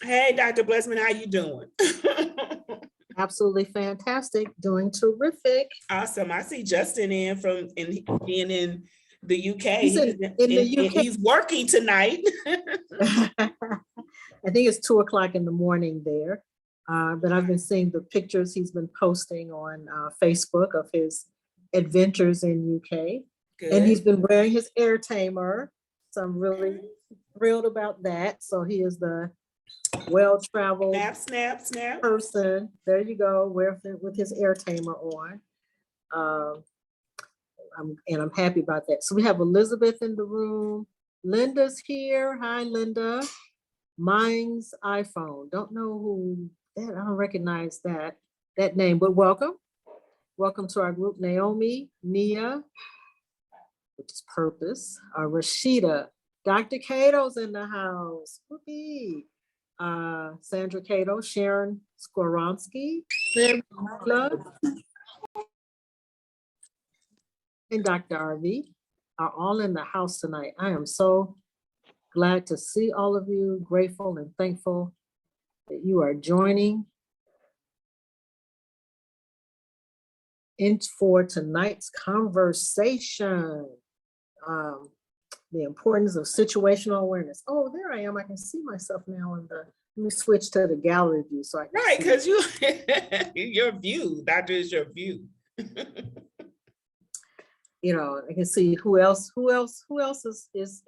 Hey, Dr. Blessman, how you doing? Absolutely fantastic, doing terrific. Awesome. I see Justin being in the UK. He's in the UK. He's working tonight. I think it's 2 o'clock in the morning there. But I've been seeing the pictures he's been posting on Facebook of his adventures in UK. Good. And he's been wearing his air tamer. So I'm really thrilled about that. So he is the well-traveled snap. person. There you go, with his air tamer on. I'm happy about that. So we have Elizabeth in the room. Linda's here. Hi, Linda. Mine's iPhone. Don't know who that. I don't recognize that name, but welcome. Welcome to our group. Naomi, Nia, which is Purpose. Rashida, Dr. Cato's in the house. Whoopee. Sandra Cato, Sharon Skoronsky, and Dr. RV are all in the house tonight. I am so glad to see all of you, grateful and thankful that you are joining in for tonight's conversation. The importance of situational awareness. Oh, there I am. I can see myself now let me switch to the gallery view. So I can right, because your view, Doctor, is your view. I can see who else is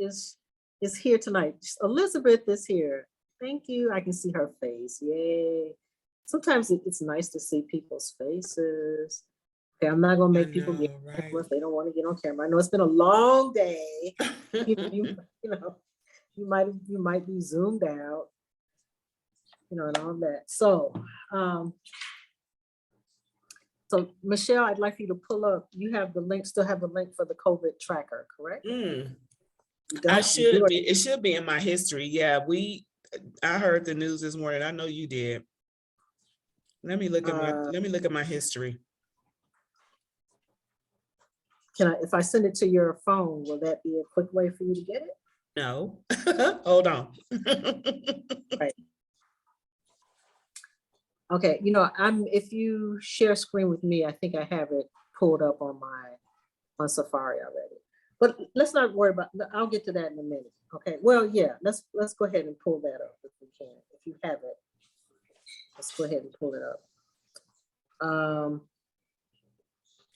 here tonight. Elizabeth is here. Thank you. I can see her face. Yay. Sometimes it's nice to see people's faces. Okay, I'm not gonna make people get right. They don't want to get on camera. I know it's been a long day. you might be zoomed out, and all that. So so Michelle, I'd like for you to pull up. You have the link, still have the link for the COVID tracker, correct? I should be. It should be in my history. Yeah, I heard the news this morning. I know you did. Let me look at my history. If I send it to your phone, will that be a quick way for you to get it? No. Hold on. Right. Okay, if you share screen with me, I think I have it pulled up on Safari already. But let's not worry about. I'll get to that in a minute. Okay. Well, yeah. Let's go ahead and pull that up if we can. If you have it, let's go ahead and pull it up.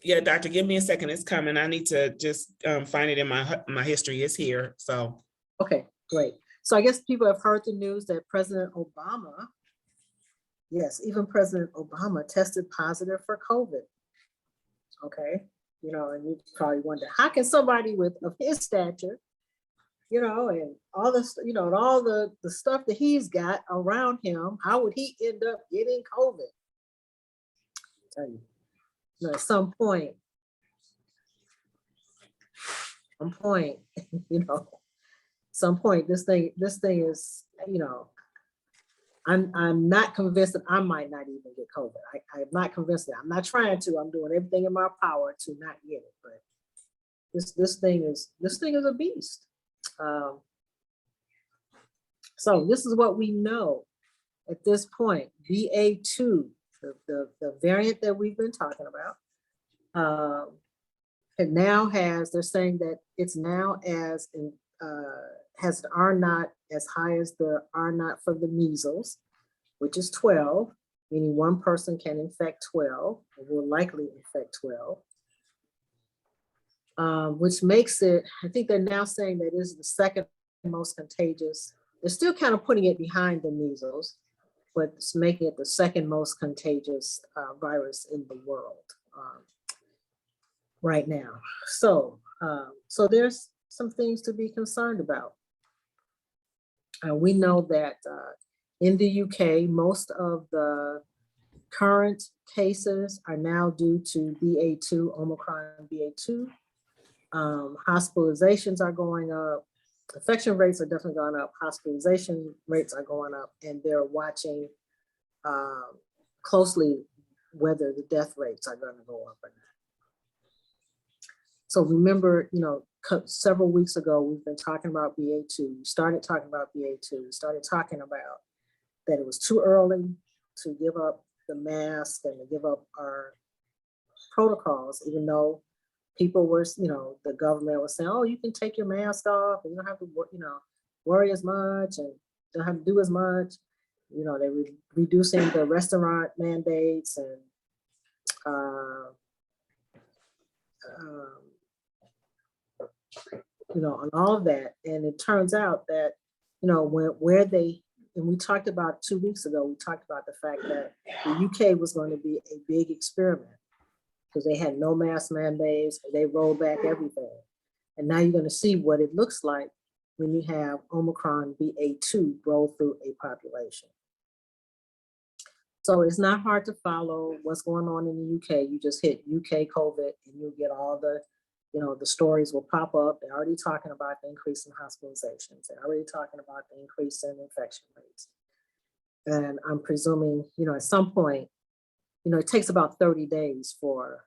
Yeah, doctor, give me a second. It's coming. I need to just find it in my history. It's here. So. Okay, great. So I guess people have heard the news that President Obama, yes, even President Obama tested positive for COVID. Okay, and you probably wonder, how can somebody of his stature, and all this, and all the stuff that he's got around him, how would he end up getting COVID? I'll tell you. At some point, this thing is, I'm not convinced that I might not even get COVID. I'm not convinced that. I'm not trying to. I'm doing everything in my power to not get it. But this thing is a beast. So this is what we know at this point. BA2. The variant that we've been talking about, they're saying that it's now has an R naught as high as the R naught for the measles, which is 12, meaning one person can infect 12, or will likely infect 12, which makes it, I think they're now saying that it is the second most contagious. They're still kind of putting it behind the measles, but it's making it the second most contagious virus in the world right now. So there's some things to be concerned about. We know that in the UK, most of the current cases are now due to BA2, Omicron BA2. Hospitalizations are going up. Infection rates are definitely going up. Hospitalization rates are going up, and they're watching closely whether the death rates are going to go up or not. So remember, several weeks ago, we've been talking about BA2. We started talking about BA2. We started talking about that it was too early to give up the mask and to give up our protocols, even though people were, the government was saying, oh, you can take your mask off and you don't have to, worry as much and don't have to do as much. They were reducing the restaurant mandates and and all of that. And it turns out that, and we talked about 2 weeks ago, we talked about the fact that the UK was going to be a big experiment because they had no mask mandates, they rolled back everything. And now you're going to see what it looks like when you have Omicron BA2 roll through a population. So it's not hard to follow what's going on in the UK. You just hit UK COVID and you'll get all the, the stories will pop up. They're already talking about the increase in hospitalizations. They're already talking about the increase in infection rates. And I'm presuming, at some point, it takes about 30 days for,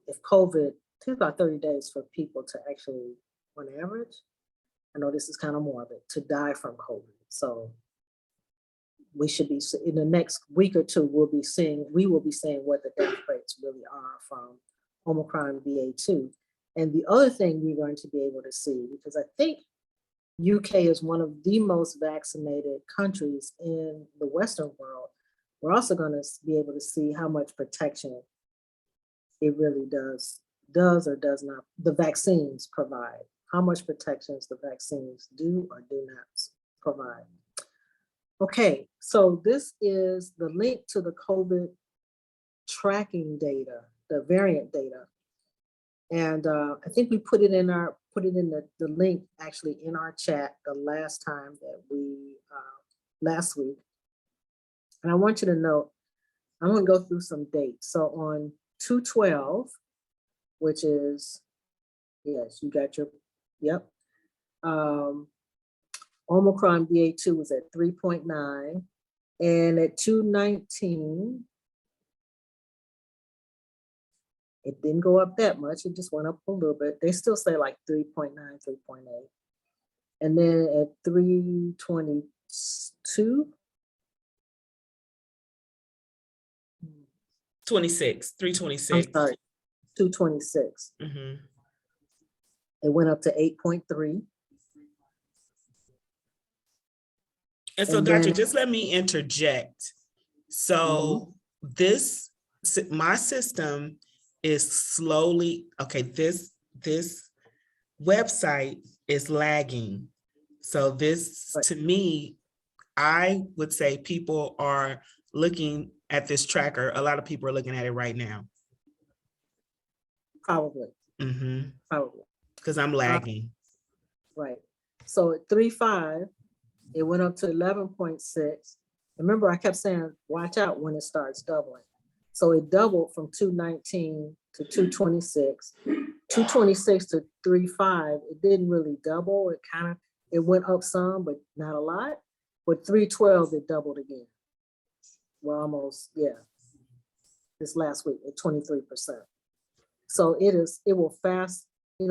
if COVID, it takes about 30 days for people to actually, on average, I know this is kind of morbid, to die from COVID. So we should be, in the next week or two, we will be seeing what the death rates really are from Omicron BA2. And the other thing we're going to be able to see, because I think UK is one of the most vaccinated countries in the Western world, we're also going to be able to see how much protection it really does or does not, the vaccines provide, how much protections the vaccines do or do not provide. Okay, so this is the link to the COVID tracking data, the variant data. And I think we put it in the link actually in our chat the last time that last week. And I want you to know, I'm going to go through some dates. So on 2/12, which is, yes, you got your, yep. Omicron BA2 was at 3.9, and at 2/19, it didn't go up that much. It just went up a little bit. They still say like 3.9, 3.8. And then at 3/22, 326. I'm sorry, 2/26. Mm-hmm. It went up to 8.3. And so, Doctor, just let me interject. So my system is slowly, okay, this website is lagging. So this, to me, I would say people are looking at this tracker. A lot of people are looking at it right now. Probably. Mm-hmm. Probably. Because I'm lagging. Right. So at 3.5, it went up to 11.6. Remember, I kept saying, watch out when it starts doubling. So it doubled from 219 to 226, 226 to 3.5. It didn't really double. It went up some, but not a lot. But 312, it doubled again. Well, almost, yeah. This last week at 23%. So it will fast,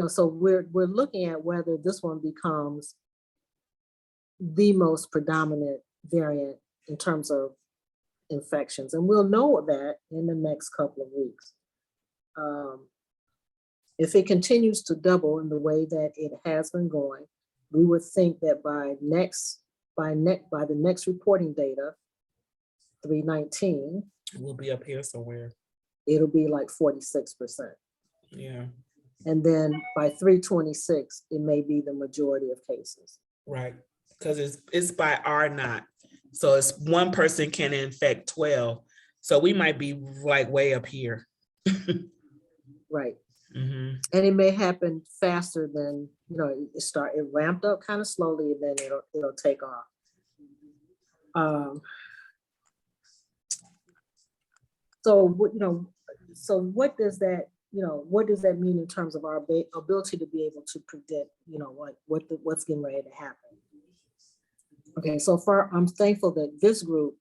so we're looking at whether this one becomes the most predominant variant in terms of infections. And we'll know that in the next couple of weeks. If it continues to double in the way that it has been going, we would think that by the next reporting data, 3/19, we'll be up here somewhere. It'll be like 46%. Yeah. And then by 3/26, it may be the majority of cases. Right. Because it's by R naught. So it's one person can infect 12. So we might be like way up here. Right. Mm-hmm. And it may happen faster than, it ramped up kind of slowly and then it'll take off. So what does that, what does that mean in terms of our ability to be able to predict, what's getting ready to happen? Okay, so far I'm thankful that this group,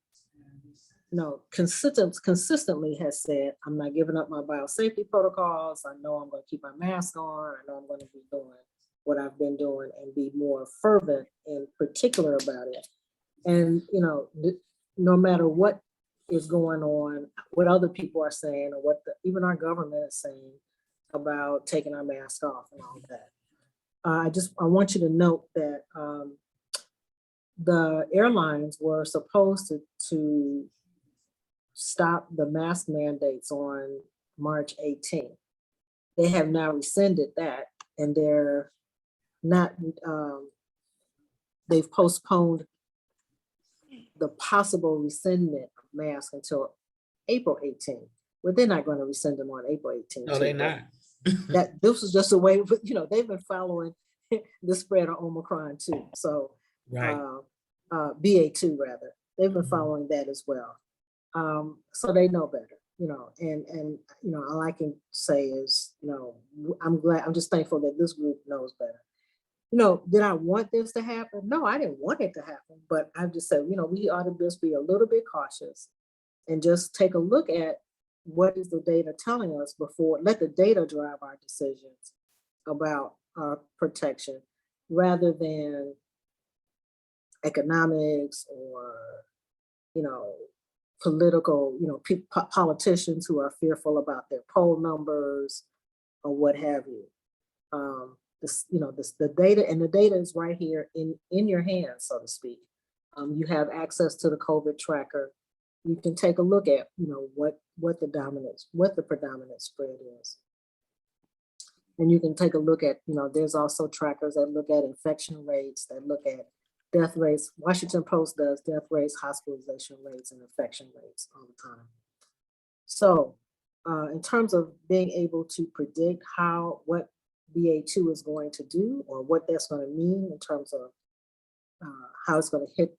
consistently has said, I'm not giving up my biosafety protocols. I know I'm going to keep my mask on. I know I'm going to be doing what I've been doing and be more fervent and particular about it. And, no matter what is going on, what other people are saying, or what even our government is saying about taking our mask off and all that. I want you to note that the airlines were supposed to stop the mask mandates on March 18th. They have now rescinded that, and they're not, they've postponed the possible rescindment of masks until April 18th. Well, they're not going to rescind them on April 18th. No, they're not. That this was just a way, they've been following the spread of Omicron too. So, Right. BA2 rather, they've been following that as well. So they know better, and all I can say is, I'm just thankful that this group knows better. Did I want this to happen? No, I didn't want it to happen, but I just said, we ought to just be a little bit cautious and just take a look at what is the data telling us before, let the data drive our decisions about our protection rather than economics or, political, politicians who are fearful about their poll numbers or what have you. The data, and the data is right here in your hands, so to speak. You have access to the COVID tracker. You can take a look at, what the predominant spread is. And you can take a look at, there's also trackers that look at infection rates, that look at death rates. Washington Post does death rates, hospitalization rates, and infection rates all the time. So in terms of being able to predict what BA2 is going to do, or what that's going to mean in terms of how it's going to hit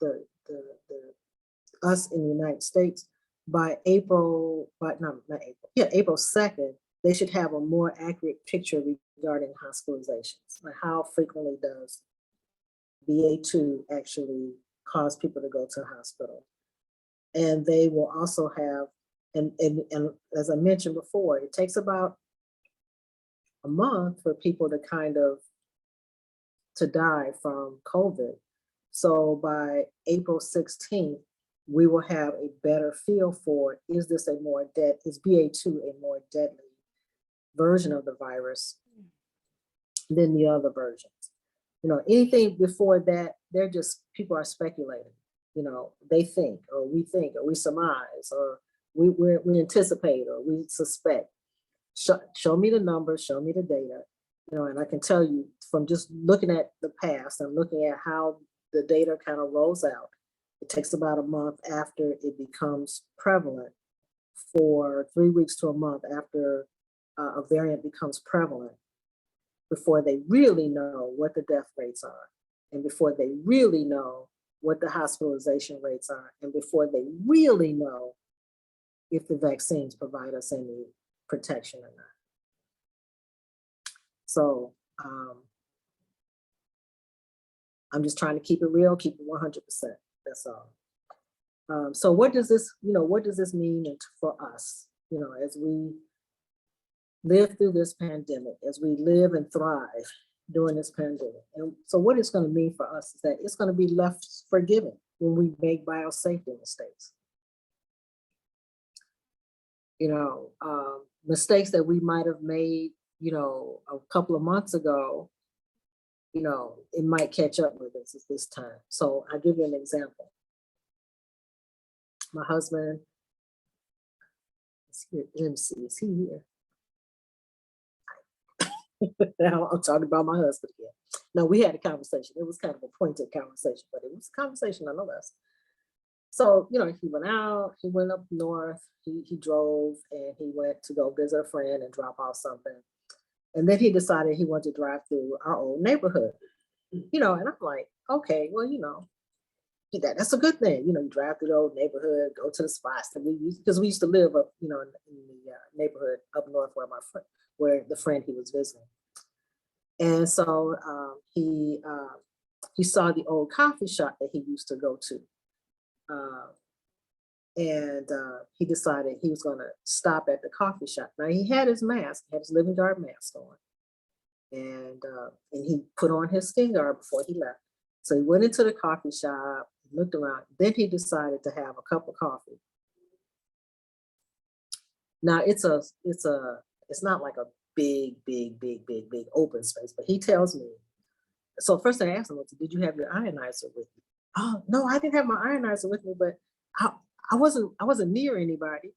us in the United States, by April 2nd, they should have a more accurate picture regarding hospitalizations. Like how frequently does BA2 actually cause people to go to the hospital? And they will also have, and as I mentioned before, it takes about a month for people to die from COVID. So by April 16th, we will have a better feel for, is BA2 a more deadly version of the virus than the other versions? Anything before that, people are speculating. They think, or we surmise, or we anticipate, or we suspect. Show me the numbers, show me the data, and I can tell you from just looking at the past and looking at how the data kind of rolls out, it takes about a month after it becomes prevalent, for 3 weeks to a month after a variant becomes prevalent, before they really know what the death rates are, and before they really know what the hospitalization rates are, and before they really know if the vaccines provide us any protection or not. So I'm just trying to keep it real, keep it 100%. That's all. So what does this mean for us? As we live through this pandemic, as we live and thrive during this pandemic. And so what it's going to mean for us is that it's going to be left forgiving when we make biosafety mistakes. Mistakes that we might have made, a couple of months ago, it might catch up with us at this time. So I'll give you an example. My husband, let me see, is he here? Now I'm talking about my husband again. No, we had a conversation. It was kind of a pointed conversation, but it was a conversation nonetheless. So, he went out, he went up north, he drove, and he went to go visit a friend and drop off something. And then he decided he wanted to drive through our old neighborhood, and I'm like, okay, well, that's a good thing. You drive through the old neighborhood, go to the spots that we used, because we used to live up, in the neighborhood up north where the friend he was visiting. And so he saw the old coffee shop that he used to go to. And he decided he was going to stop at the coffee shop. Now he had his mask, had his living guard mask on, and he put on his skin guard before he left. So he went into the coffee shop, looked around, then he decided to have a cup of coffee. Now it's not like a big open space, but he tells me. So first I asked him, did you have your ionizer with you? Oh, no, I didn't have my ionizer with me, but I wasn't near anybody.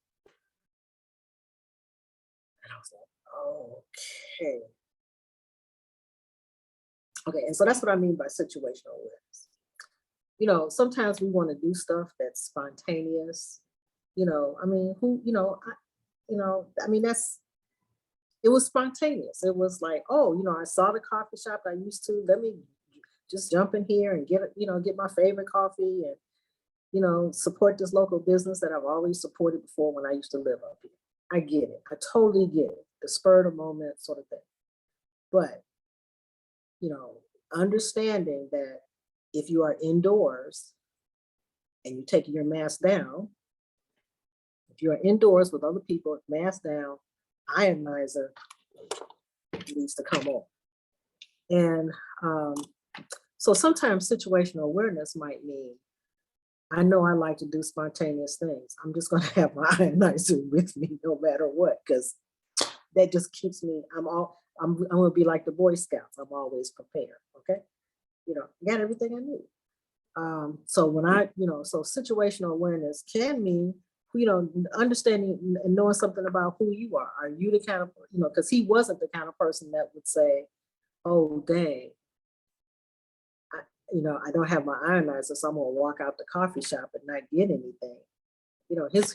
And I was like, okay. Okay, and so that's what I mean by situational awareness. You know, sometimes we want to do stuff that's spontaneous. You know, I mean, it was spontaneous. It was like, oh, I saw the coffee shop I used to. Let me just jump in here and get my favorite coffee and, support this local business that I've always supported before when I used to live up here. I get it. I totally get it. The spur of the moment sort of thing. But, understanding that if you are indoors and you're taking your mask down, if you're indoors with other people, mask down, ionizer needs to come on. And so sometimes situational awareness might mean, I know I like to do spontaneous things. I'm just going to have my ionizer with me no matter what, because that just keeps me, I'm going to be like the Boy Scouts. I'm always prepared. Okay. Got everything I need. So when so situational awareness can mean, understanding and knowing something about who you are. Are you the kind of, because he wasn't the kind of person that would say, oh, dang, I don't have my ionizer, so I'm gonna walk out the coffee shop and not get anything.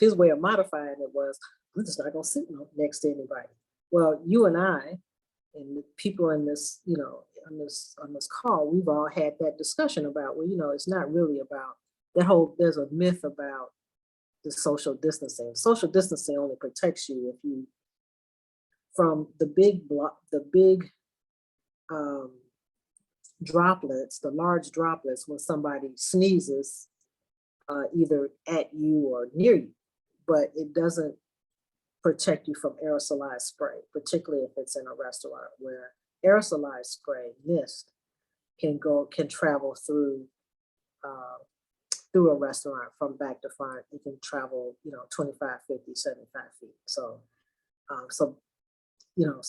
His way of modifying it was, I'm just not gonna sit next to anybody. Well, you and I and the people in this, on this call, we've all had that discussion about, well, it's not really about there's a myth about the social distancing. Social distancing only protects you if you, from the big droplets, the large droplets when somebody sneezes either at you or near you, but it doesn't protect you from aerosolized spray, particularly if it's in a restaurant where aerosolized spray, mist, can travel through a restaurant from back to front. It can travel, 25, 50, 75 feet. So so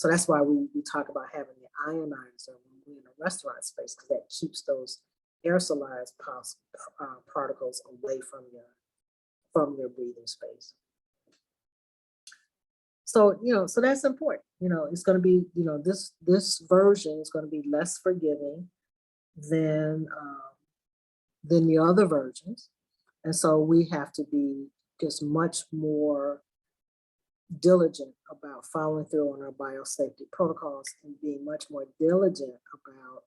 that's why we talk about having the ionizer when we're in a restaurant space, because that keeps those aerosolized particles away from your breathing space. So, so that's important. It's going to be, this version is going to be less forgiving than the other versions. And so we have to be just much more diligent about following through on our biosafety protocols and being much more diligent about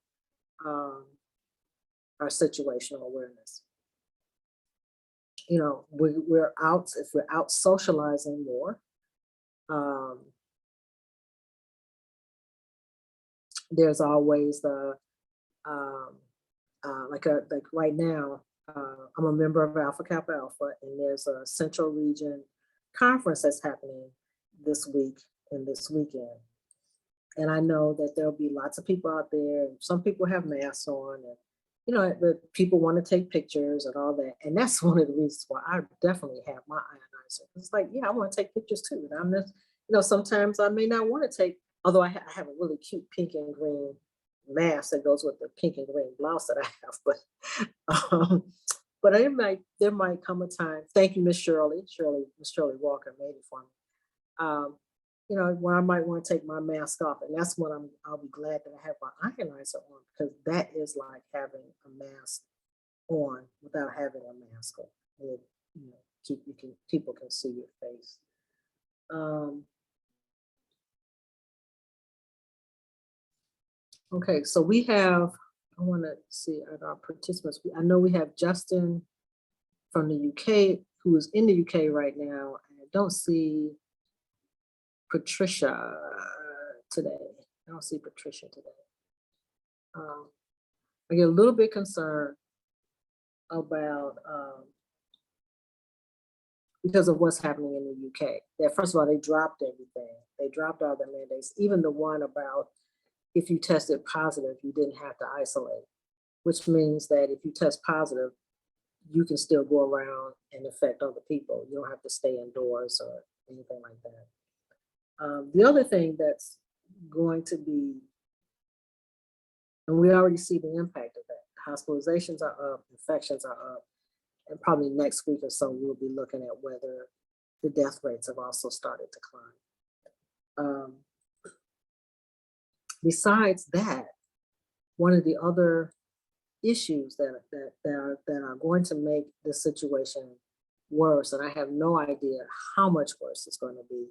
our situational awareness. We're out, if we're out socializing more, there's always the like right now, I'm a member of Alpha Kappa Alpha, and there's a Central Region conference that's happening this week and this weekend. And I know that there'll be lots of people out there, and some people have masks on, and but people want to take pictures and all that. And that's one of the reasons why I definitely have my ionizer. It's like, yeah, I want to take pictures too. And I'm just, sometimes I may not want to take, although I have a really cute pink and green mask that goes with the pink and green blouse that I have, but there might come a time. Thank you, Miss Shirley. Miss Shirley Walker made it for me. When I might want to take my mask off, and that's when I'll be glad that I have my ionizer on, because that is like having a mask on without having a mask on. People can see your face. Okay, so we have, I want to see at our participants. I know we have Justin from the UK, who is in the UK right now. I don't see Patricia today. I don't see Patricia today. I get a little bit concerned about because of what's happening in the UK. That first of all, they dropped everything. They dropped all the mandates, even the one about if you tested positive, you didn't have to isolate. which means that if you test positive, you can still go around and affect other people. You don't have to stay indoors or anything like that. The other thing that's going to be, and we already see the impact of that, hospitalizations are up, infections are up, and probably next week or so, we'll be looking at whether the death rates have also started to climb. Besides that, one of the other issues that are going to make the situation worse, and I have no idea how much worse it's going to be,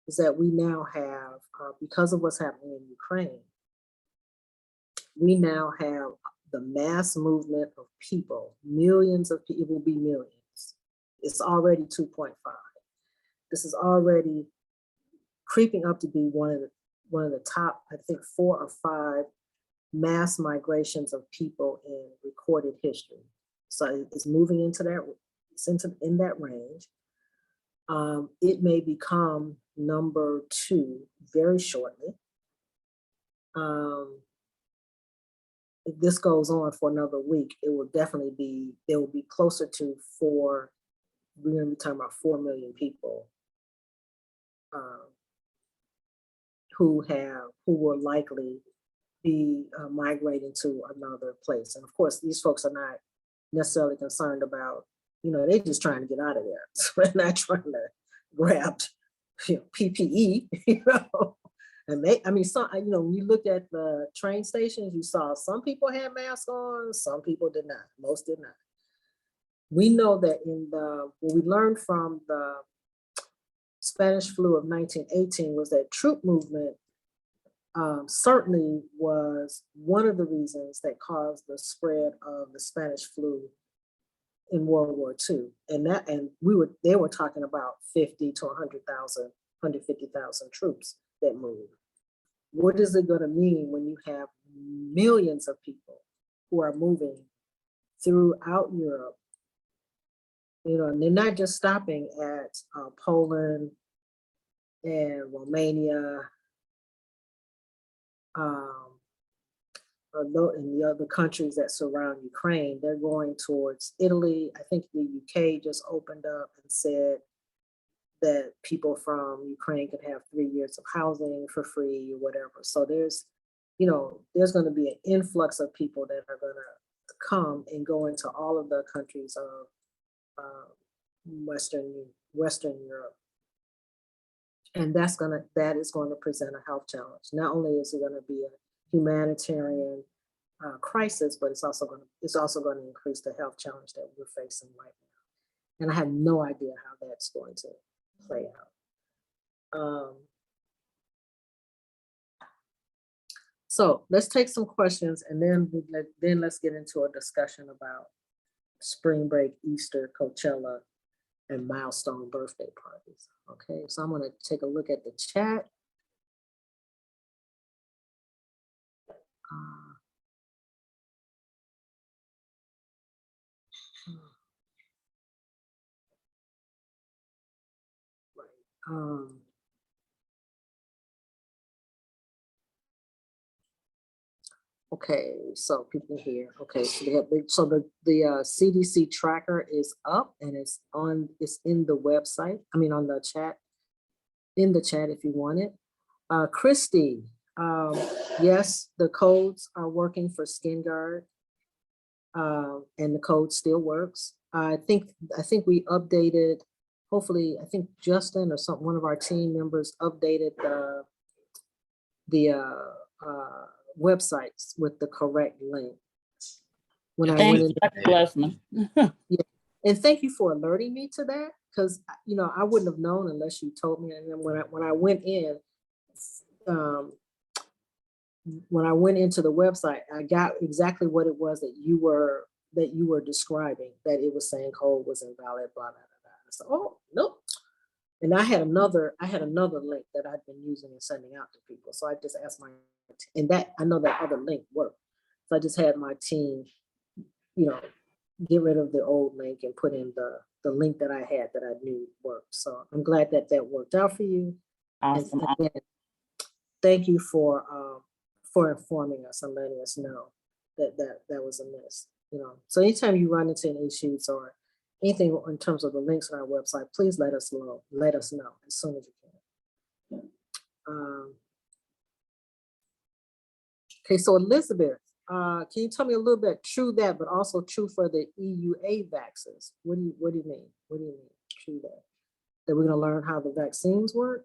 is that we now have, because of what's happening in Ukraine, we now have the mass movement of people, millions of people, it will be millions. It's already 2.5. This is already creeping up to be one of the top, I think, 4 or 5 mass migrations of people in recorded history. So it's moving into that, in that range. It may become number 2 very shortly. If this goes on for another week, it will definitely be, there will be closer to 4, we're going to be talking about 4 million people who will likely be migrating to another place. And of course, these folks are not necessarily concerned about, they're just trying to get out of there. So they're not trying to grab, PPE, And when you looked at the train stations, you saw some people had masks on, some people did not, most did not. We know that what we learned from the Spanish flu of 1918 was that troop movement certainly was one of the reasons that caused the spread of the Spanish flu in World War II. And they were talking about 50 to 100,000, 150,000 troops that moved. What is it going to mean when you have millions of people who are moving throughout Europe? And they're not just stopping at Poland and Romania, in the other countries that surround Ukraine. They're going towards Italy. I think the UK just opened up and said that people from Ukraine could have 3 years of housing for free or whatever. So there's going to be an influx of people that are going to come and go into all of the countries of Western Europe. And that is going to present a health challenge. Not only is it going to be a humanitarian crisis, but it's also going to increase the health challenge that we're facing right now. And I have no idea how that's going to play out. So let's take some questions, and then let's get into a discussion about spring break, Easter, Coachella, and milestone birthday parties. Okay, so I'm going to take a look at the chat. Okay, so people here. Okay, so the CDC tracker is up and it's in the website. I mean, on the chat, in the chat if you want it. Christy, yes, the codes are working for SkinGuard, and the code still works. I think we updated. Hopefully, I think Justin or one of our team members updated the websites with the correct link. When I went in, yeah, and thank you for alerting me to that, because I wouldn't have known unless you told me. And then when I went in, when I went into the website, I got exactly what it was that you were describing. That it was saying code was invalid, blah blah blah. So, oh nope. And I had another link that I'd been using and sending out to people. So I just asked I know that other link worked. So I just had my team, get rid of the old link and put in the link that I had that I knew worked. So I'm glad that worked out for you. Awesome. And thank you for informing us and letting us know. that was amiss, you know. So anytime you run into any issues or anything in terms of the links on our website, please let us know. Let us know as soon as you can. Okay, so Elizabeth, can you tell me a little bit, true that, but also true for the EUA vaccines? What do you mean? What do you mean, true that? That we're gonna learn how the vaccines work?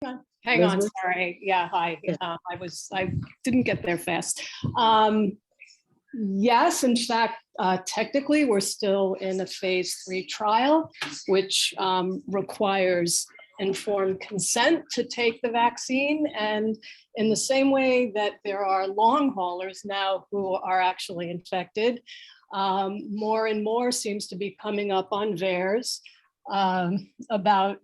Hang on, Elizabeth? sorry. Yeah, hi. Yeah. I didn't get there fast. Yes, in fact, technically, we're still in a phase 3 trial, which requires informed consent to take the vaccine. And in the same way that there are long haulers now who are actually infected, more and more seems to be coming up on VAERS about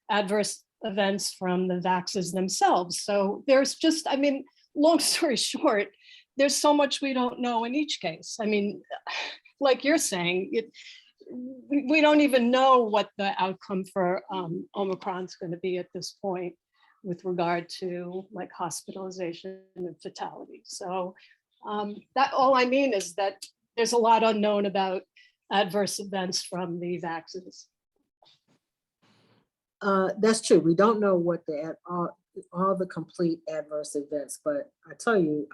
adverse events from the vaccines themselves. So there's just, I mean, long story short, there's so much we don't know in each case. I mean, like you're saying, we don't even know what the outcome for Omicron is going to be at this point with regard to like hospitalization and fatality. So that all I mean is that there's a lot unknown about adverse events from the vaccines. That's true. We don't know what all the complete adverse events, but I tell you,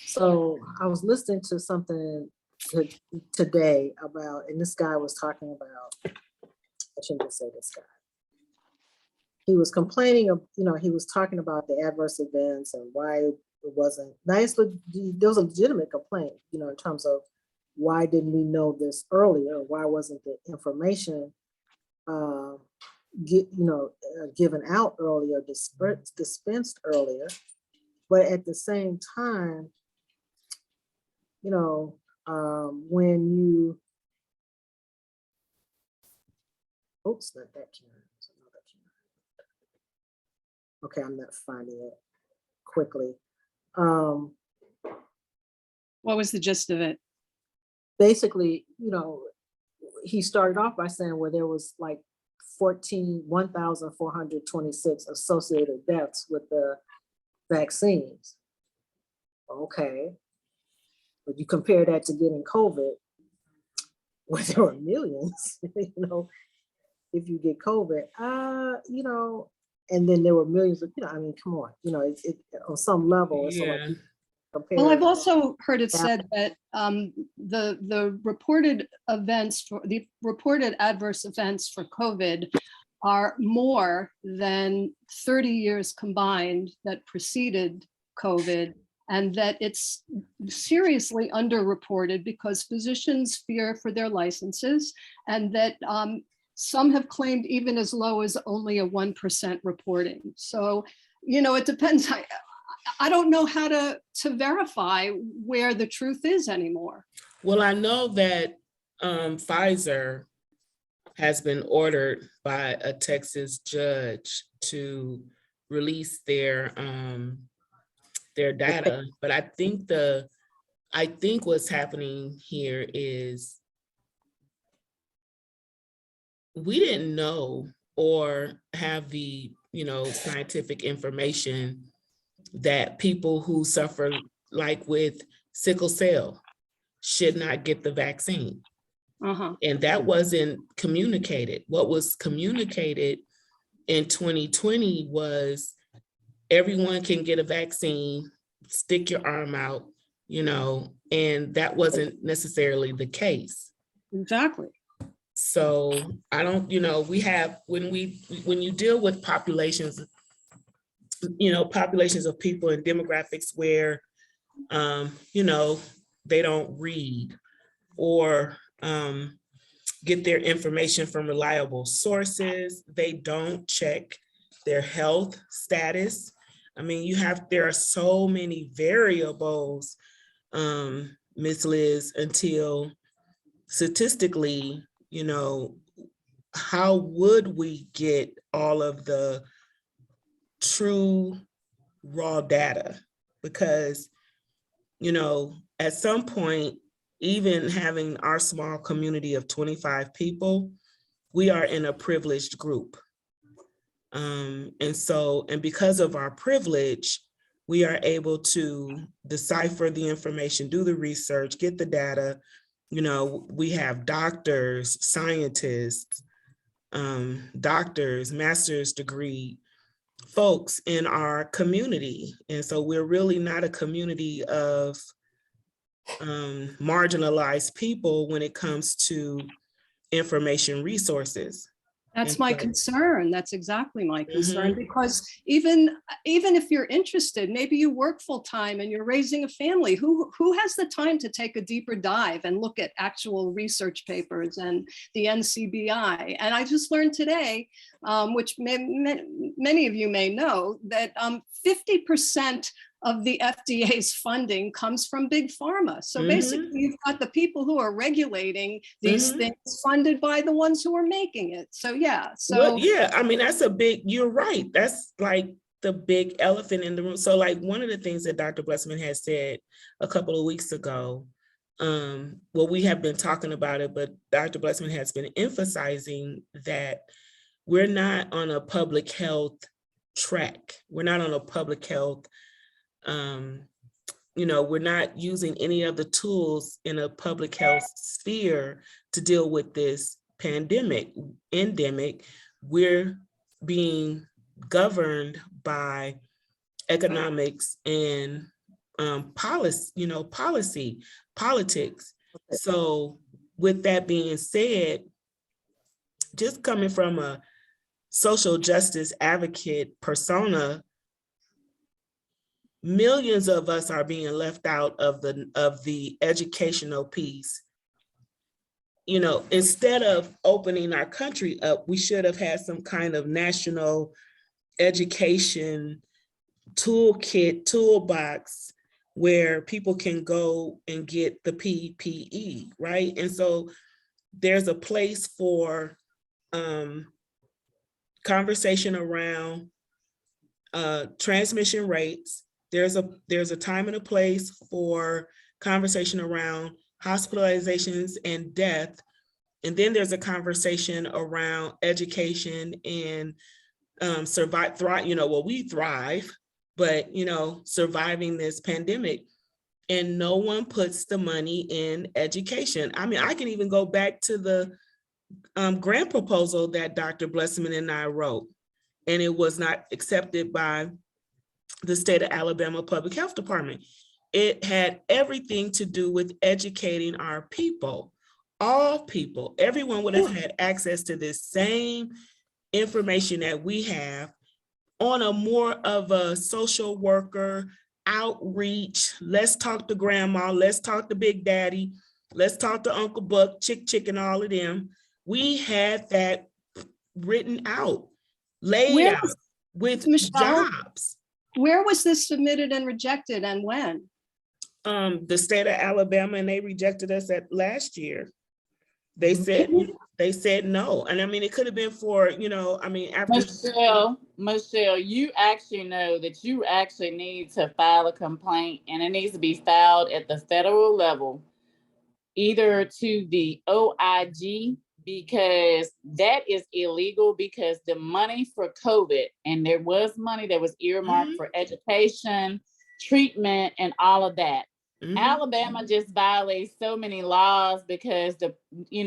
so I was listening to something today about, and this guy was talking about, I shouldn't just say this guy. He was complaining of, you know, he was talking about the adverse events and why it wasn't nice, but there was a legitimate complaint, you know, in terms of why didn't we know this earlier? Why wasn't the information given out earlier, dispensed earlier? But at the same time, you know, when you, oops, not that Karen, it's another Karen. Okay, I'm not finding it quickly. What was the gist of it? Basically, you know, he started off by saying where there was like 1,426 associated deaths with the vaccines. Okay. But you compare that to getting COVID, where there were millions, you know, if you get COVID, you know, and then there were millions of, you know, I mean, come on, you know, it on some level, it's Yeah. like Well, I've also heard it said that the reported events for the reported adverse events for COVID are more than 30 years combined that preceded COVID, and that it's seriously underreported because physicians fear for their licenses, and that some have claimed even as low as only a 1% reporting. So, you know, it depends. I don't know how to verify where the truth is anymore. Well, I know that Pfizer has been ordered by a Texas judge to release their data, but I think what's happening here is we didn't know or have the, you know, scientific information that people who suffer like with sickle cell should not get the vaccine. And that wasn't communicated. What was communicated in 2020 was everyone can get a vaccine, stick your arm out, you know, and that wasn't necessarily the case. Exactly. So I don't, you know, we have, when you deal with populations, you know, populations of people and demographics where, you know, they don't read or get their information from reliable sources. They don't check their health status. I mean, there are so many variables, Ms. Liz, until statistically, you know, how would we get all of the true raw data? Because, you know, at some point, even having our small community of 25 people, we are in a privileged group. And because of our privilege, we are able to decipher the information, do the research, get the data. You know, we have doctors, scientists, doctors, master's degree folks in our community. And so we're really not a community of marginalized people when it comes to information resources. That's And my so- concern. That's exactly my concern, Mhm. because even if you're interested, maybe you work full time and you're raising a family, who has the time to take a deeper dive and look at actual research papers and the NCBI? And I just learned today, which many of you may know, that 50% of the FDA's funding comes from big pharma. So Mhm. basically, you've got the people who are regulating these Mhm. things funded by the ones who are making it. So yeah, Well, yeah, I mean, that's a big, you're right. That's like the big elephant in the room. So like one of the things that Dr. Blessman has said a couple of weeks ago, well, we have been talking about it, but Dr. Blessman has been emphasizing that we're not on a public health track. We're not on a public health, we're not using any of the tools in a public health sphere to deal with this endemic. We're being governed by economics and policy, politics. So with that being said, just coming from a social justice advocate persona, millions of us are being left out of the educational piece. You know, instead of opening our country up, we should have had some kind of national education toolbox where people can go and get the PPE, right? And so there's a place for conversation around transmission rates. There's a time and a place for conversation around hospitalizations and death. And then there's a conversation around education and thrive, we thrive, but surviving this pandemic. And no one puts the money in education. I mean, I can even go back to the grant proposal that Dr. Blessman and I wrote, and it was not accepted by the state of Alabama Public Health Department. It had everything to do with educating our people, all people. Everyone would have had access to this same information that we have on a more of a social worker outreach. Let's talk to grandma, let's talk to Big Daddy, let's talk to Uncle Buck, Chick, and all of them. We had that written out, laid out with Michelle, jobs. where was this submitted and rejected, and when? The state of Alabama, and they rejected us at last year. They said no. And I mean, it could have been for, after Michelle, you actually know that you actually need to file a complaint, and it needs to be filed at the federal level, either to the OIG, because that is illegal, because the money for COVID, and there was money that was earmarked for education, treatment, and all of that. Alabama just violates so many laws because you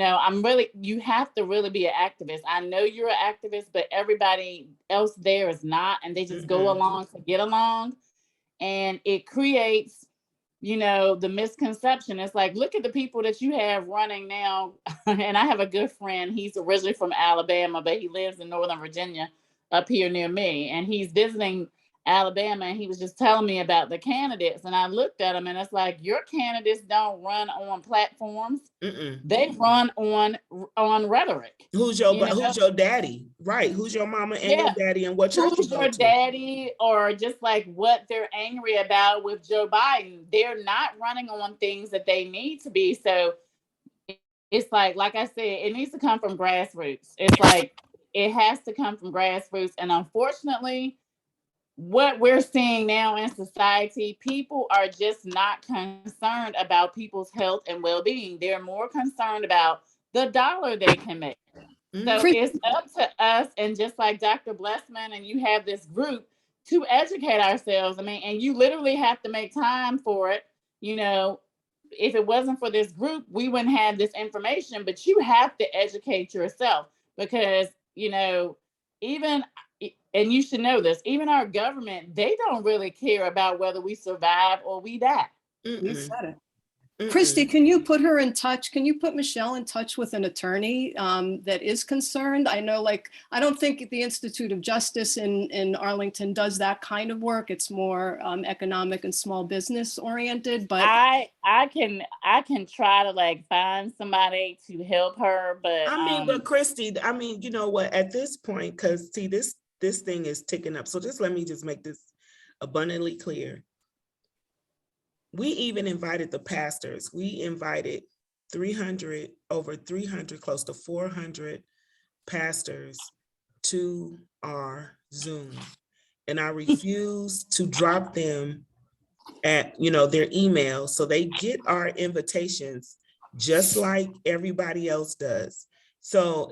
have to really be an activist. I know you're an activist, but everybody else there is not, and they just go along to get along. And it creates, the misconception. It's like, look at the people that you have running now. And I have a good friend. He's originally from Alabama, but he lives in Northern Virginia up here near me. And he's visiting Alabama, and he was just telling me about the candidates. And I looked at him, and it's like, your candidates don't run on platforms. They run on rhetoric. Who's your daddy? Right. Who's your mama and your daddy, and what church who's your daddy? Or just like what they're angry about with Joe Biden. They're not running on things that they need to be. So it's like I said, it needs to come from grassroots. It's like, it has to come from grassroots. And unfortunately, what we're seeing now in society, people are just not concerned about people's health and well-being. They're more concerned about the dollar they can make. So it's up to us, and just like Dr. Blessman, and you have this group, to educate ourselves. I mean, and you literally have to make time for it. You know, if it wasn't for this group, we wouldn't have this information, but you have to educate yourself because, you know, even, and you should know this, even our government, they don't really care about whether we survive or we die. You said it. Mm-mm. Christy, can you put her in touch? Can you put Michelle in touch with an attorney that is concerned? I know, like, I don't think the Institute of Justice in Arlington does that kind of work. It's more economic and small business oriented, but I can try to like find somebody to help her, but I mean, but Christy, I mean, you know what, at this point, because see, this thing is ticking up. So just let me just make this abundantly clear. We even invited the pastors. We invited 300, over 300, close to 400 pastors to our Zoom. And I refused to drop them at, you know, their email. So they get our invitations just like everybody else does. So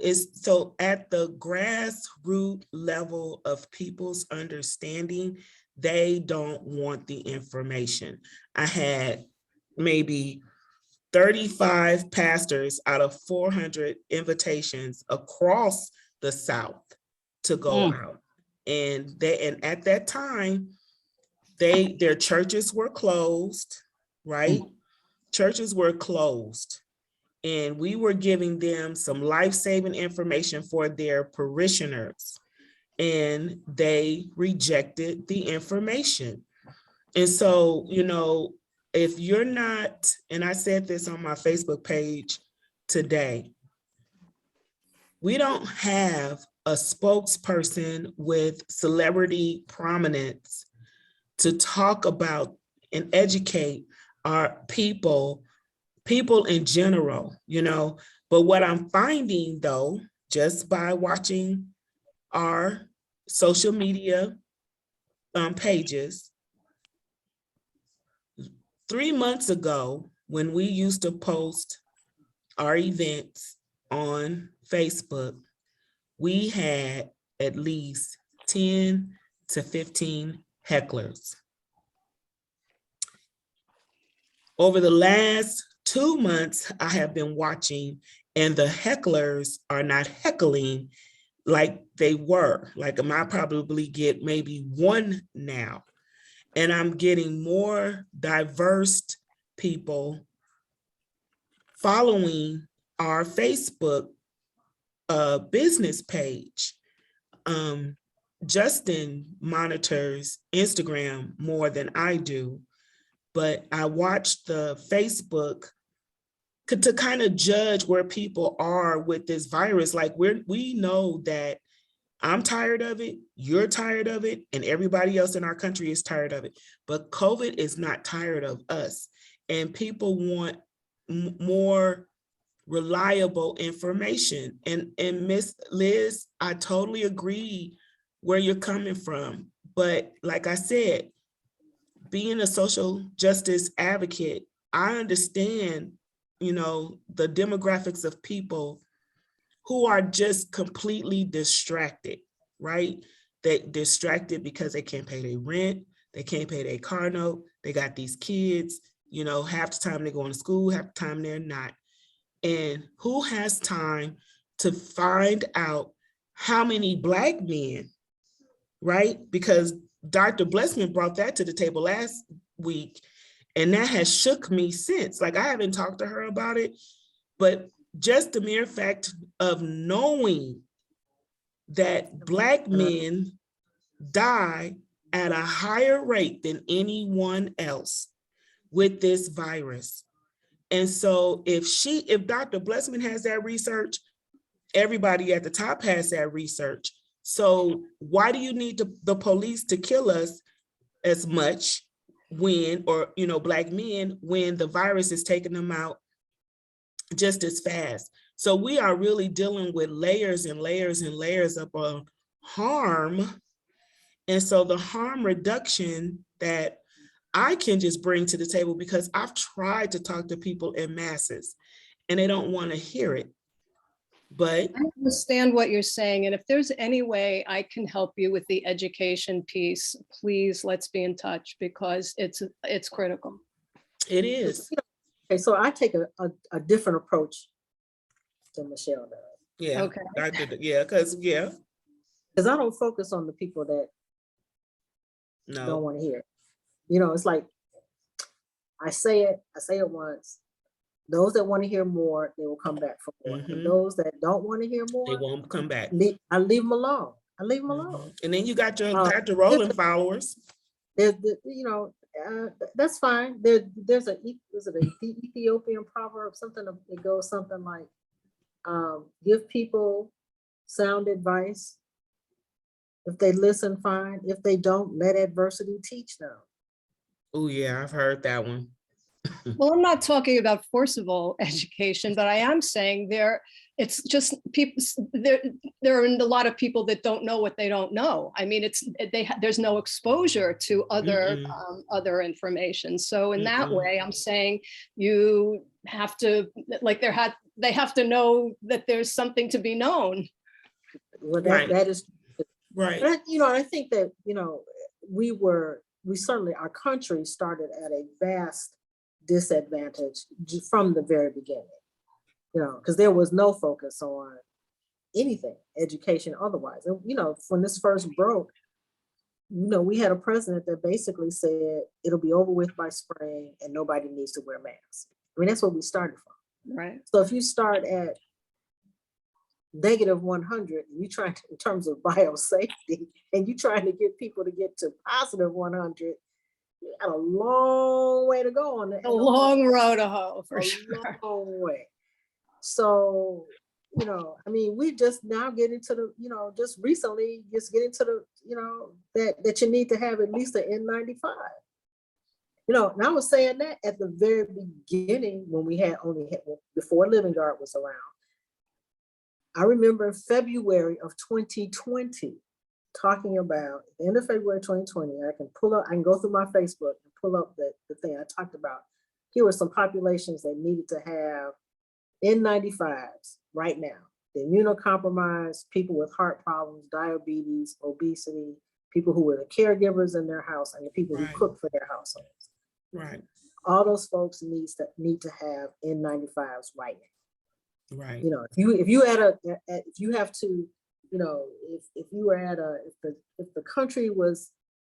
at the grassroots level of people's understanding, they don't want the information. I had maybe 35 pastors out of 400 invitations across the South to go out. And at that time, their churches were closed, right? Churches were closed. And we were giving them some life-saving information for their parishioners. And they rejected the information. And so, you know, if you're not, and I said this on my Facebook page today, we don't have a spokesperson with celebrity prominence to talk about and educate our people in general, you know. But what I'm finding though, just by watching our social media pages, 3 months ago, when we used to post our events on Facebook, we had at least 10 to 15 hecklers. Over the last 2 months, I have been watching, and the hecklers are not heckling like they were. Like I probably get maybe one now. And I'm getting more diverse people following our Facebook business page. Justin monitors Instagram more than I do, but I watched the Facebook to kind of judge where people are with this virus. Like we know that I'm tired of it, you're tired of it, and everybody else in our country is tired of it. But COVID is not tired of us. And people want more reliable information. And Miss Liz, I totally agree where you're coming from. But like I said, being a social justice advocate, I understand, you know, the demographics of people who are just completely distracted, right? They distracted because they can't pay their rent, they can't pay their car note, they got these kids, you know, half the time they're going to school, half the time they're not. And who has time to find out how many Black men, right? Because Dr. Blessman brought that to the table last week, and that has shook me since. Like, I haven't talked to her about it, but just the mere fact of knowing that Black men die at a higher rate than anyone else with this virus. And so if Dr. Blessman has that research, everybody at the top has that research. So why do you need the police to kill us as much when, or, you know, Black men, when the virus is taking them out just as fast? So we are really dealing with layers and layers and layers of harm. And so the harm reduction that I can just bring to the table, because I've tried to talk to people in masses and they don't want to hear it. But I understand what you're saying, and if there's any way I can help you with the education piece, please let's be in touch because it's critical. it is. Okay, so I take a different approach than Michelle does. Yeah. Okay. Yeah, because Because I don't focus on the people that don't no. want to hear it. You know, it's like I say it once. Those that want to hear more, they will come back for more. Mhm. And those that don't want to hear They more, won't come back. I leave them alone. I leave them alone. And then you got your Uh, Dr. Rowland followers. You know, that's fine. There's a Ethiopian proverb, something that goes something like, give people sound advice. If they listen, fine. If they don't, let adversity teach them. Oh yeah, I've heard that one. Well, I'm not talking about forcible education, but I am saying it's just people, there are a lot of people that don't know what they don't know. I mean, there's no exposure to other information. So in that way, I'm saying you have to, like they have to know that there's something to be known. Well, Right. that is Right. But, you know, I think that, you know, our country started at a vast disadvantage from the very beginning, you know, because there was no focus on anything, education otherwise. And, you know, when this first broke, you know, we had a president that basically said it'll be over with by spring and nobody needs to wear masks. I mean, that's what we started from. Right. So if you start at -100, and you try to, in terms of biosafety, and you trying to get people to get to +100, you got a long way to go on that. A long road to hoe, for a sure. long way. So, you know, I mean, we just now get into the, you know, just recently just get into the, you know, that you need to have at least an N95. You know, and I was saying that at the very beginning when we had before Living Guard was around. I remember in February of 2020, talking about the end of February 2020, I can go through my Facebook and pull up the thing I talked about. Here were some populations that needed to have N95s right now. The immunocompromised, people with heart problems, diabetes, obesity, people who were the caregivers in their house, and the people who cook for their households. Right. All those folks need to have N95s right now. Right. You know, if you have to, you know, if the country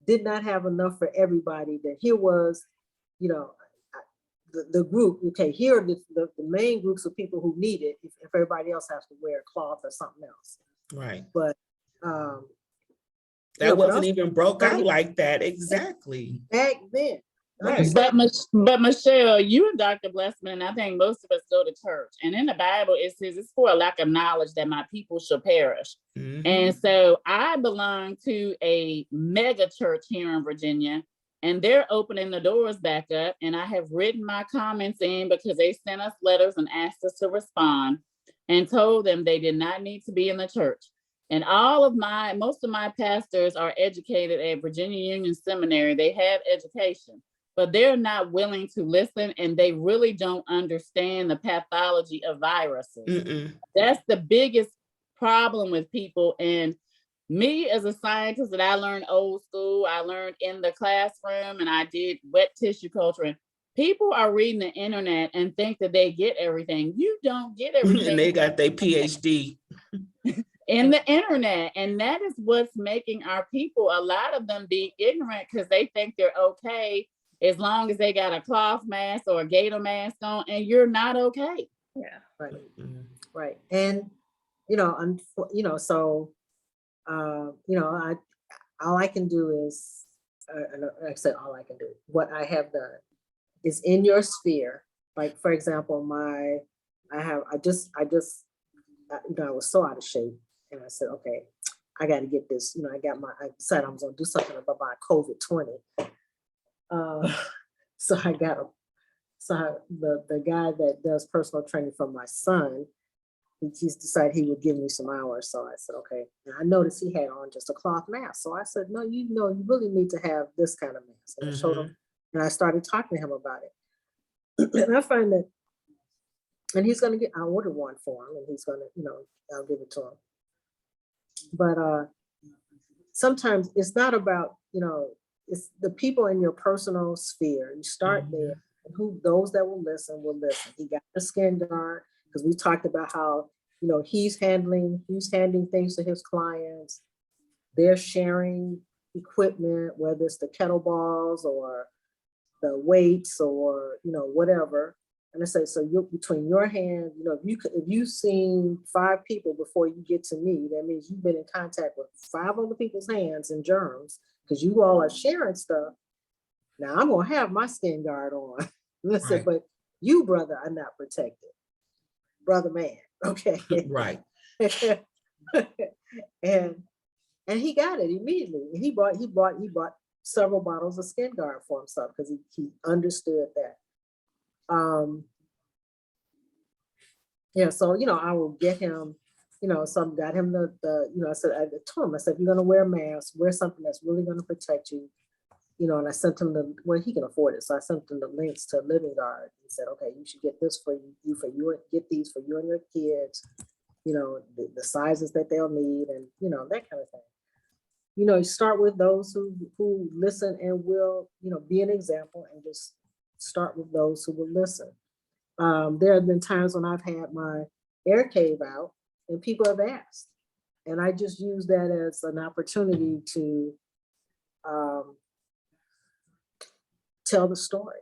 did not have enough for everybody, then here was, you know, the group. Okay, here are the main groups of people who need it. If everybody else has to wear cloth or something else. Right. But that wasn't even broke out like that exactly back then. Right. But Michelle, you and Dr. Blessman, and I think most of us go to church. And in the Bible, it says it's for a lack of knowledge that my people shall perish. And so I belong to a mega church here in Virginia, and they're opening the doors back up. And I have written my comments in because they sent us letters and asked us to respond and told them they did not need to be in the church. And most of my pastors are educated at Virginia Union Seminary. They have education, but they're not willing to listen, and they really don't understand the pathology of viruses. That's the biggest problem with people. And me as a scientist, that I learned old school, I learned in the classroom, and I did wet tissue culture. And people are reading the internet and think that they get everything. You don't get everything. And they got their PhD. In the internet. And that is what's making our people, a lot of them, be ignorant because they think they're okay as long as they got a cloth mask or a gator mask on, and you're not okay. Yeah. Right. Right. And, you know, so, you know, all I can do is, like I said, all I can do, what I have done is in your sphere. Like, for example, I was so out of shape, and I said, okay, I got to get this, you know, I decided I was going to do something about my COVID-20. So the guy that does personal training for my son, he's decided he would give me some hours. So I said, okay. And I noticed he had on just a cloth mask. So I said, no, you really need to have this kind of mask. And I showed him, and I started talking to him about it. And I find that And he's gonna I ordered one for him, and he's gonna, I'll give it to him. But sometimes it's not about, it's the people in your personal sphere. You start there, and those that will listen will listen. He got the skin guard because we talked about how, he's handing things to his clients. They're sharing equipment, whether it's the kettlebells or the weights or, whatever. And I say, so between your hands, if you've seen 5 people before you get to me, that means you've been in contact with 5 other people's hands and germs because you all are sharing stuff. Now I'm gonna have my skin guard on. Listen, Right. but you, brother, are not protected, brother man. Okay. Right. and he got it immediately. He bought several bottles of skin guard for himself because he understood that. Yeah, so I will get him, some got him I told him, I said, if you're gonna wear a mask, wear something that's really gonna protect you. And I sent him he can afford it. So I sent him the links to Living Guard. He said, okay, you should get this for you, get these for you and your kids, the sizes that they'll need, and that kind of thing. You start with those who listen and will, be an example, and just start with those who will listen. There have been times when I've had my air cave out and people have asked, and I just use that as an opportunity to tell the story,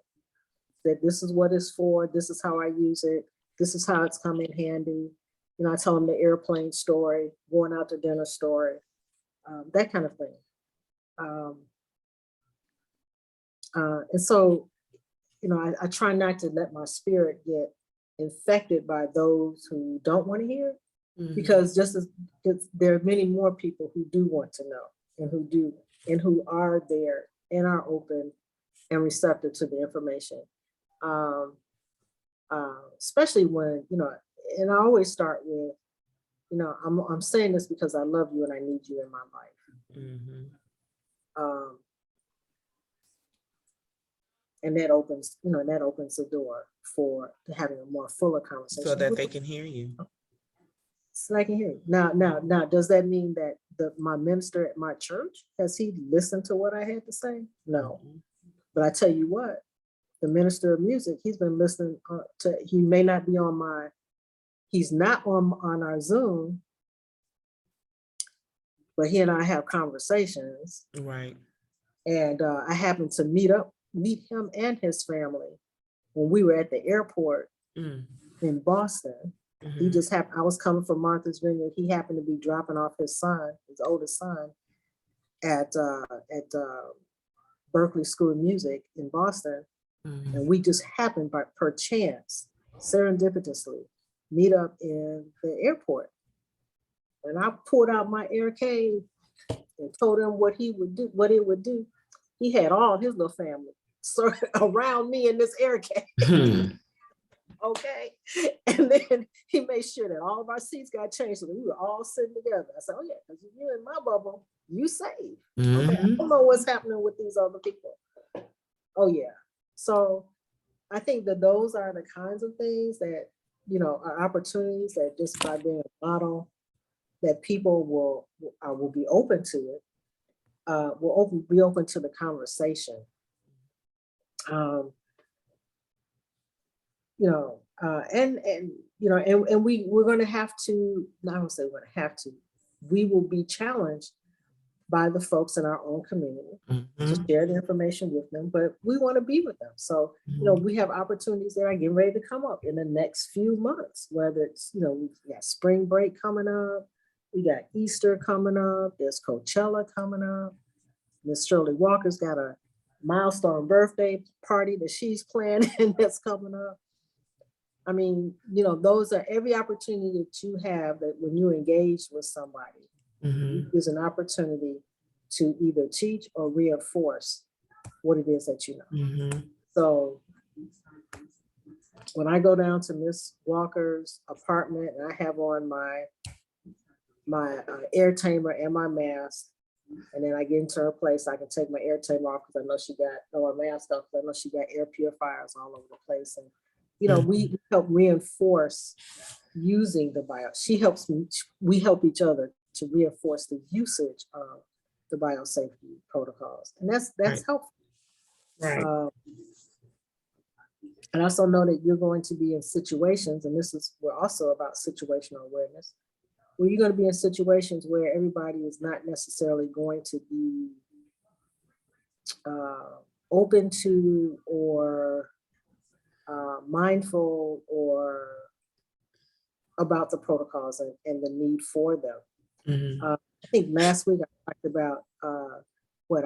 that this is what it's for, this is how I use it, this is how it's come in handy. I tell them the airplane story, going out to dinner story, that kind of thing. And so, I try not to let my spirit get infected by those who don't want to hear, because there are many more people who do want to know, and who are there and are open and receptive to the information. Especially when, and I always start with, I'm saying this because I love you and I need you in my life. And that opens the door for having a more fuller conversation. So that they can hear you. So I can hear you. Now, does that mean that my minister at my church, has he listened to what I had to say? No. But I tell you what, the minister of music, he's been listening he may not be he's not on our Zoom, but he and I have conversations. Right. And I happened to meet him and his family when we were at the airport in Boston. He just happened, I was coming from Martha's Vineyard. He happened to be dropping off his oldest son at Berkeley School of Music in Boston. And we just happened by per chance, serendipitously, meet up in the airport. And I pulled out my air cave and told him what it would do. He had all his little family around me in this air cave. Okay. And then he made sure that all of our seats got changed. So we were all sitting together. I said, oh yeah, because you're in my bubble, you saved. Okay. I don't know what's happening with these other people. Oh yeah. So I think that those are the kinds of things that, are opportunities that just by being a model, that people will be open to it, be open to the conversation. And we're going to have to, I don't say we're going to have to, we will be challenged by the folks in our own community to share the information with them, but we want to be with them. So, we have opportunities that are getting ready to come up in the next few months, whether it's, we got spring break coming up, we got Easter coming up, there's Coachella coming up. Miss Shirley Walker's got a milestone birthday party that she's planning that's coming up. I mean, those are every opportunity that you have, that when you engage with somebody, is an opportunity to either teach or reinforce what it is that you know. So when I go down to Miss Walker's apartment and I have on my air tamer and my mask, and then I get into her place, I can take my air tamer off because I know she got, or mask off because I know she got air purifiers all over the place. And you know, we help reinforce using the bio. She helps me, we help each other to reinforce the usage of the biosafety protocols. And that's Right. helpful. Right. And I also know that you're going to be in situations, and we're also about situational awareness, where you're going to be in situations where everybody is not necessarily going to be open to or mindful or about the protocols and the need for them. Mhm. I think last week I talked about what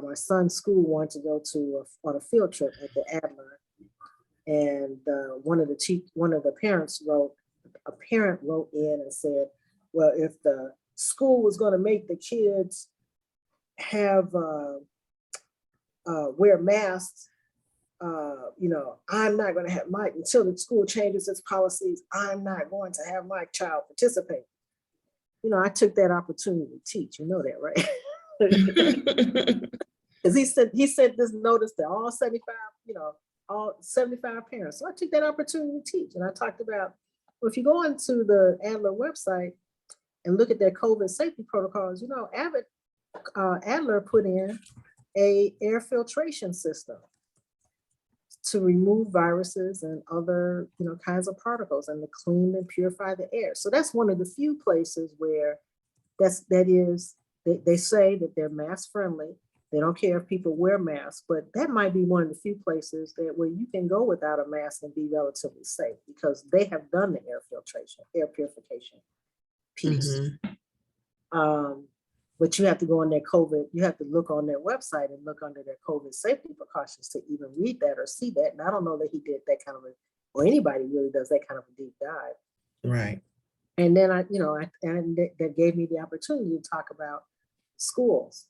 my son's school wanted to go to on a field trip at the Adler, and one of the parents wrote in and said, well, if the school was going to make the kids have wear masks, you know, I'm not going to have until the school changes its policies, I'm not going to have my child participate. You know, I took that opportunity to teach, you know that, right? Because he sent this notice to all 75, you know, all 75 parents. So I took that opportunity to teach. And I talked about, well, if you go onto the Adler website and look at their COVID safety protocols, you know, Adler put in a air filtration system to remove viruses and other, you know, kinds of particles and to clean and purify the air. So that's one of the few places where they say that they're mask friendly. They don't care if people wear masks, but that might be one of the few places where you can go without a mask and be relatively safe, because they have done the air purification piece. But you have to go on their COVID, you have to look on their website and look under their COVID safety precautions to even read that or see that. And I don't know that he did that kind of or anybody really does that kind of a deep dive. Right. And then that gave me the opportunity to talk about schools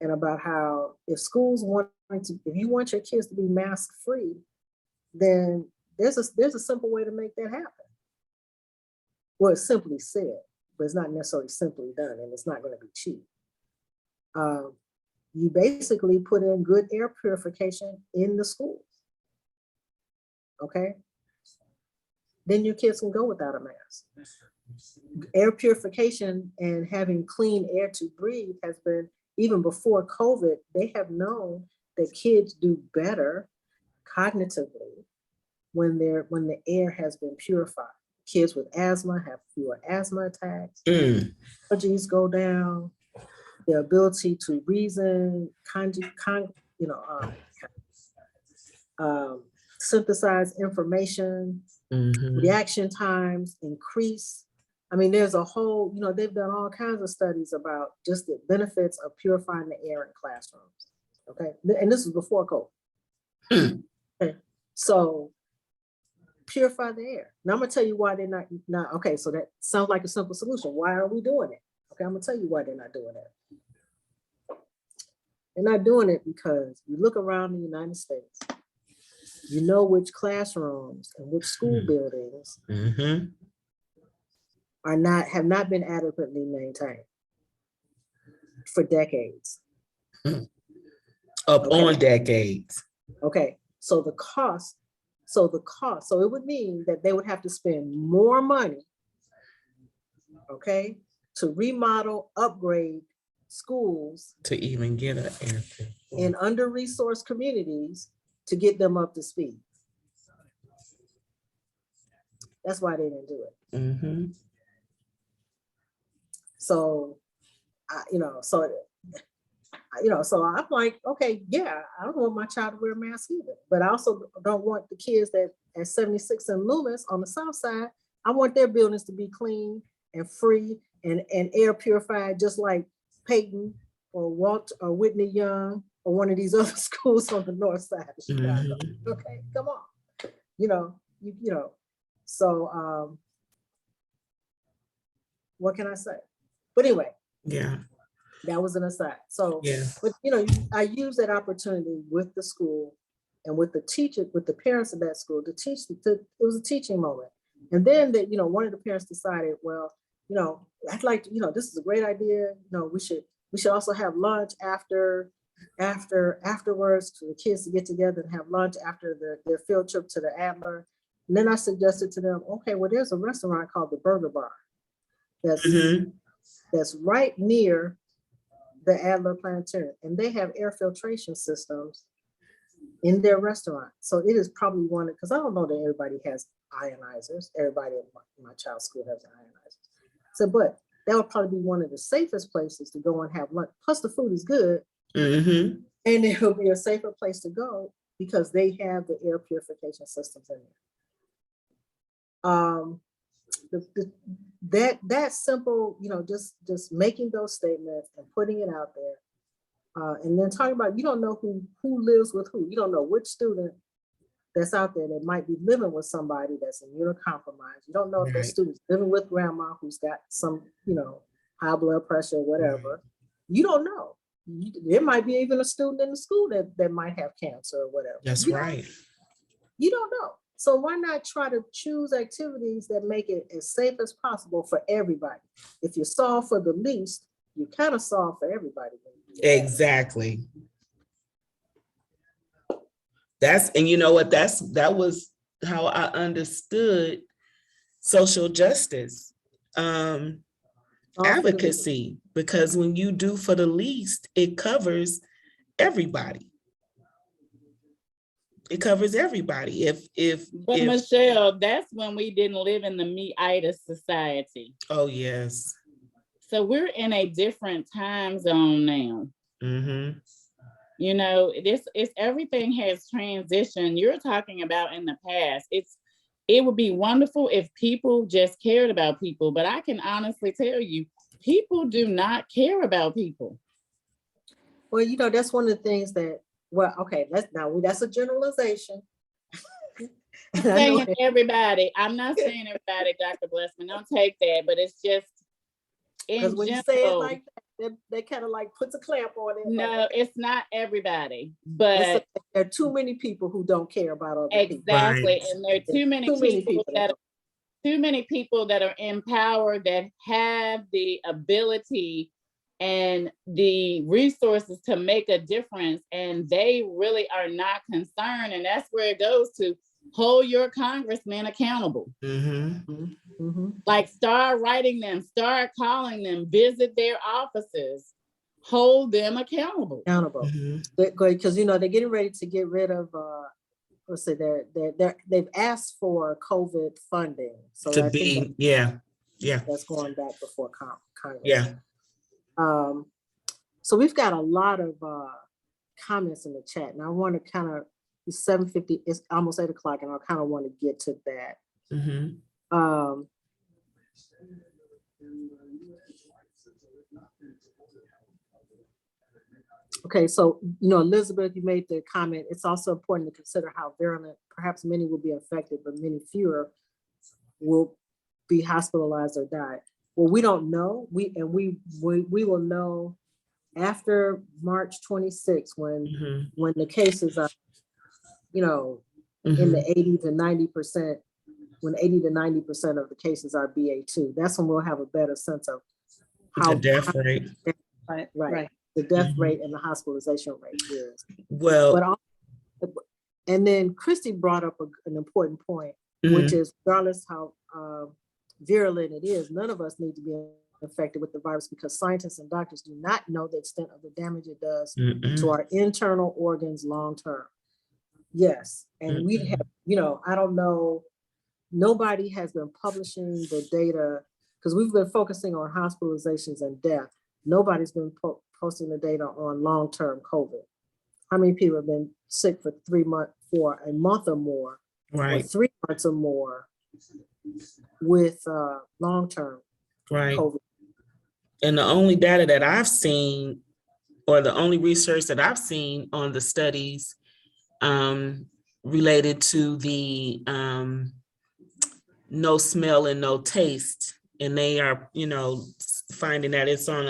and about how if you want your kids to be mask free, then there's a simple way to make that happen. Well, it's simply said, but it's not necessarily simply done, and it's not going to be cheap. You basically put in good air purification in the schools. Okay? Then your kids can go without a mask. Air purification and having clean air to breathe has been, even before COVID, they have known that kids do better cognitively when the air has been purified. Kids with asthma have fewer asthma attacks. Allergies go down. Their ability to reason, synthesize information, reaction times increase. I mean, there's a whole, you know, they've done all kinds of studies about just the benefits of purifying the air in classrooms. Okay, and this is before COVID. Okay. So purify the air. Now I'm gonna tell you why they're not. Okay, so that sounds like a simple solution. Why are we doing it? Okay, I'm gonna tell you why they're not doing it. They're not doing it because you look around the United States, you know which classrooms and which school buildings have not been adequately maintained for decades. On decades. Okay, so the cost, so it would mean that they would have to spend more money, okay, to remodel, upgrade schools to even get an air in under-resourced communities to get them up to speed. That's why they didn't do it. So, so I'm like, okay, yeah, I don't want my child to wear a mask either, but I also don't want the kids that at 76 and Loomis on the south side, I want their buildings to be clean and free and air purified, just like Peyton or Walt or Whitney Young or one of these other schools on the north side of Chicago. Okay, come on, so what can I say? But anyway, yeah, that was an aside. So, yeah, but I use that opportunity with the school and with the teacher, with the parents of that school to teach. It was a teaching moment, and then that one of the parents decided, well, I'd like to, this is a great idea. We should also have lunch after afterwards for the kids to get together and have lunch after their field trip to the Adler. And then I suggested to them, okay, well, there's a restaurant called the Burger Bar that's right near the Adler Planetarium, and they have air filtration systems in their restaurant. So it is probably one, because I don't know that everybody has ionizers. Everybody in my child's school has ionizers. So, but that would probably be one of the safest places to go and have lunch. Plus the food is good. And it will be a safer place to go because they have the air purification systems in there. That simple, just making those statements and putting it out there. And then talking about, you don't know who lives with who. You don't know which student that's out there that might be living with somebody that's immunocompromised. You don't know if that student's living with grandma who's got some, high blood pressure or whatever. You don't know. There might be even a student in the school that might have cancer or whatever. That's right. You don't know. So why not try to choose activities that make it as safe as possible for everybody? If you solve for the least, you kind of solve for everybody. Exactly. And you know what, that was how I understood social justice advocacy, because when you do for the least, it covers everybody. It covers everybody. But Michelle, that's when we didn't live in the me-itis society. Oh, yes. So we're in a different time zone now. It's everything has transitioned. You're talking about in the past. It would be wonderful if people just cared about people, but I can honestly tell you, people do not care about people. Well, that's one of the things that, that's a generalization. I'm saying everybody. I'm not saying everybody, Dr. Blessman, don't take that, but it's just because when you say it like that, they kind of like puts a clamp on it. No, it's not everybody, but there are too many people who don't care about other people. Exactly, and there are too many people that are in power that have the ability and the resources to make a difference, and they really are not concerned. And that's where it goes to hold your congressman accountable. Like start writing them, start calling them, visit their offices, hold them accountable. Because they're getting ready to get rid of they've asked for COVID funding. So to be, that's going back before Congress. Yeah. So we've got a lot of comments in the chat, and I want to kind of, it's 7:50, it's almost 8 o'clock, and I kind of want to get to that. Okay, so, Elizabeth, you made the comment, it's also important to consider how virulent, perhaps many will be affected, but many fewer will be hospitalized or die. Well, we don't know. We will know after March 26th when the cases are, in the 80 to 90%, when 80 to 90% of the cases are BA2. That's when we'll have a better sense of how the death rate. Right. The death rate and the hospitalization rate is. Well, and then Christy brought up an important point, which is regardless how virulent it is, none of us need to be affected with the virus because scientists and doctors do not know the extent of the damage it does to our internal organs long term. Yes, and we have, I don't know, nobody has been publishing the data because we've been focusing on hospitalizations and death. Nobody's been posting the data on long-term COVID. How many people have been sick for 3 months, for a month or more, or 3 months or more with long-term COVID? And the only data that I've seen, or the only research that I've seen on the studies related to the no smell and no taste, and they are, finding that it's on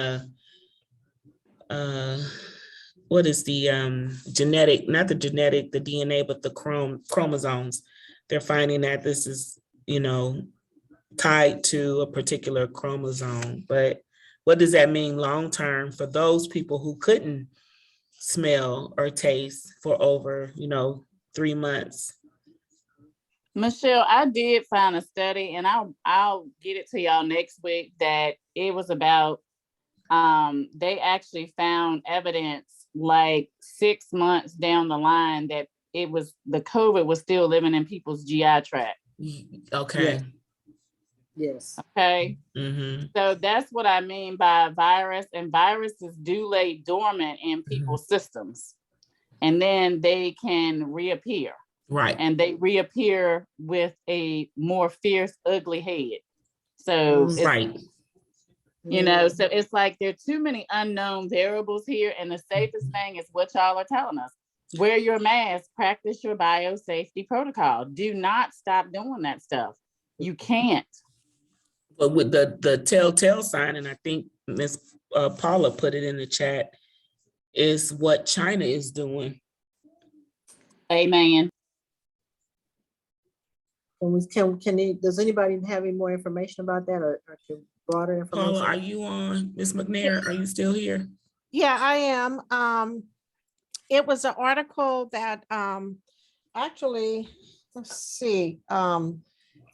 what is the genetic, not the genetic, the DNA, but the chromosomes. They're finding that this is, tied to a particular chromosome. But what does that mean long-term for those people who couldn't smell or taste for over, 3 months. Michelle, I did find a study, and I'll get it to y'all next week, that it was about they actually found evidence like 6 months down the line that the COVID was still living in people's GI tract. Okay. Yes. Okay. Mm-hmm. So that's what I mean by virus, and viruses do lay dormant in people's systems, and then they can reappear. Right. And they reappear with a more fierce, ugly head. So it's, Right. so it's like there are too many unknown variables here. And the safest thing is what y'all are telling us. Wear your mask, practice your biosafety protocol. Do not stop doing that stuff. You can't. But with the telltale sign, and I think Miss Paula put it in the chat, is what China is doing. Amen. Does anybody have any more information about that, or broader information? Paula, are you on? Miss McNair, are you still here? Yeah, I am. It was an article that actually, let's see,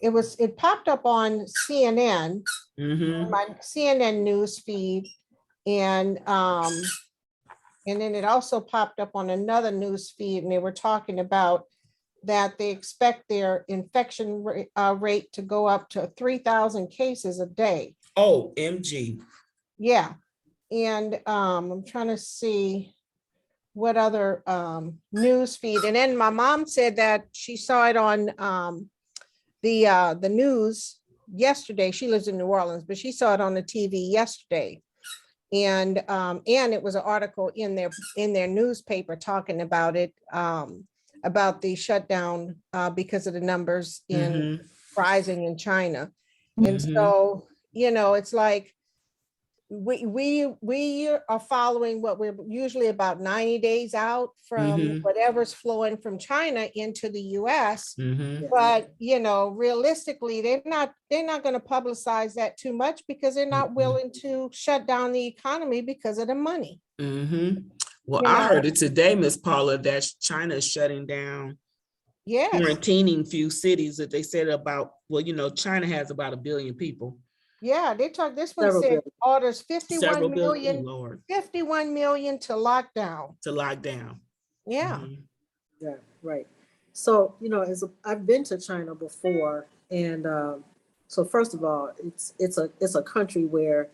it popped up on CNN, Mm-hmm. my CNN news feed, and then it also popped up on another news feed, and they were talking about that they expect their infection rate to go up to 3,000 cases a day. Oh, MG. Yeah. And I'm trying to see what other news feed. And then my mom said that she saw it on the news yesterday. She lives in New Orleans, but she saw it on the TV yesterday. And it was an article in their newspaper talking about it, about the shutdown because of the numbers in rising in China. And so, it's like we are following what we're usually about 90 days out from whatever's flowing from China into the US. But realistically, they're not going to publicize that too much because they're not willing to shut down the economy because of the money. Well, I heard it today, Miss Paula, that China is shutting down, quarantining few cities that they said about, China has about 1 billion people. Yeah, they talk, this one said orders 51 million, Lord. 51 million to lockdown. Yeah. Yeah, right. So, I've been to China before, and so first of all, it's a country where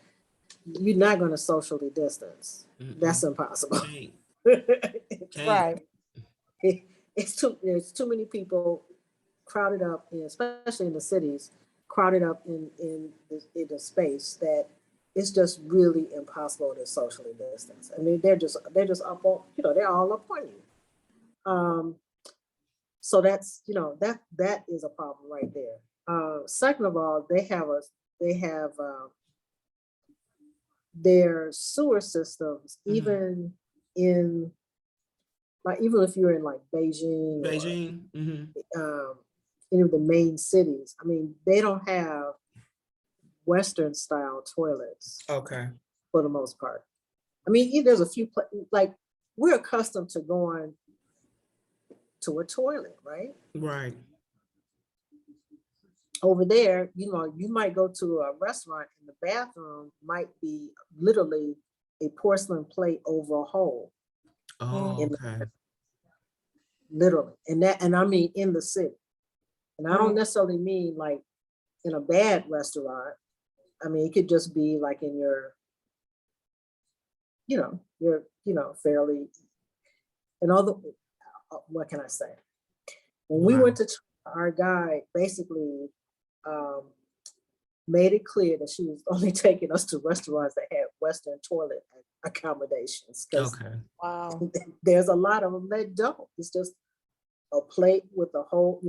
you're not going to socially distance. That's impossible. Right. There's too many people crowded up, especially in the cities, crowded up in the space that it's just really impossible to socially distance. I mean, they're just up on, they're all up on you. So that's, that is a problem right there. Second of all, they have their sewer systems, even if you're in like Beijing, any of the main cities. I mean, they don't have Western style toilets. Okay. For the most part. I mean, there's a few, like we're accustomed to going to a toilet, right? Right. Over there, you might go to a restaurant and the bathroom might be literally a porcelain plate over a hole. Oh, okay. Literally. And I mean in the city. And I don't necessarily mean like in a bad restaurant. I mean, it could just be like in your, fairly, and all the, what can I say? When we went to China, our guide basically made it clear that she was only taking us to restaurants that had Western toilet accommodations. Okay. Wow. There's a lot of them that don't. It's just a plate with a whole,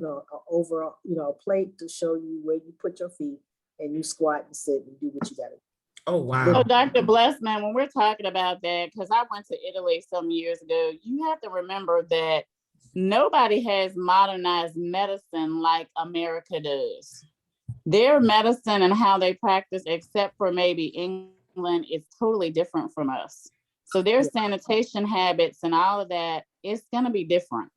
overall, a plate to show you where you put your feet and you squat and sit and do what you gotta do. Oh, wow. So Dr. Blessman, when we're talking about that, because I went to Italy some years ago, you have to remember that nobody has modernized medicine like America does. Their medicine and how they practice, except for maybe England, is totally different from us. So their Yeah. sanitation habits and all of that, it's gonna be different.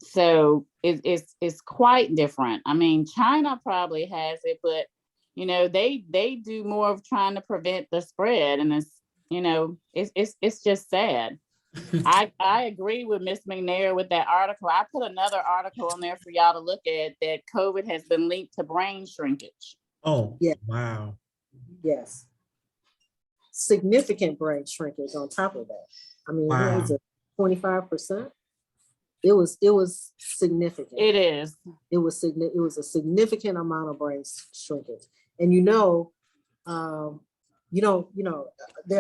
So it's quite different. I mean, China probably has it, but you know, they do more of trying to prevent the spread, and it's, you know, it's just sad. I agree with Miss McNair with that article. I put another article on there for y'all to look at, that COVID has been linked to brain shrinkage. Oh, Yeah. wow. Yes. Significant brain shrinkage on top of that. I mean, what was Wow. it, 25%? It was significant. It is. It was a significant amount of brain shrinkage. And there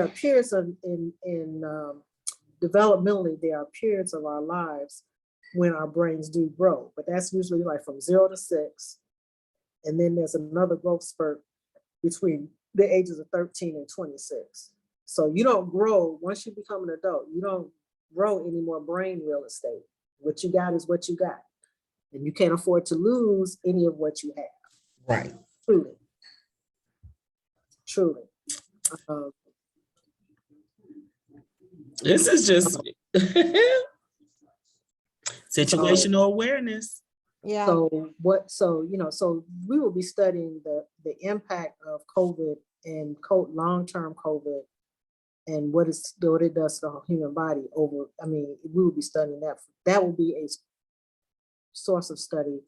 are periods of developmentally, there are periods of our lives when our brains do grow, but that's usually like from 0 to 6. And then there's another growth spurt between the ages of 13 and 26. So you don't grow, once you become an adult, you don't grow any more brain real estate. What you got is what you got. And you can't afford to lose any of what you have. Right. Truly. Truly. This is just situational awareness. Yeah. So we will be studying the impact of COVID and long-term COVID and what it does to the human body over. I mean, we will be studying that. That will be a source of study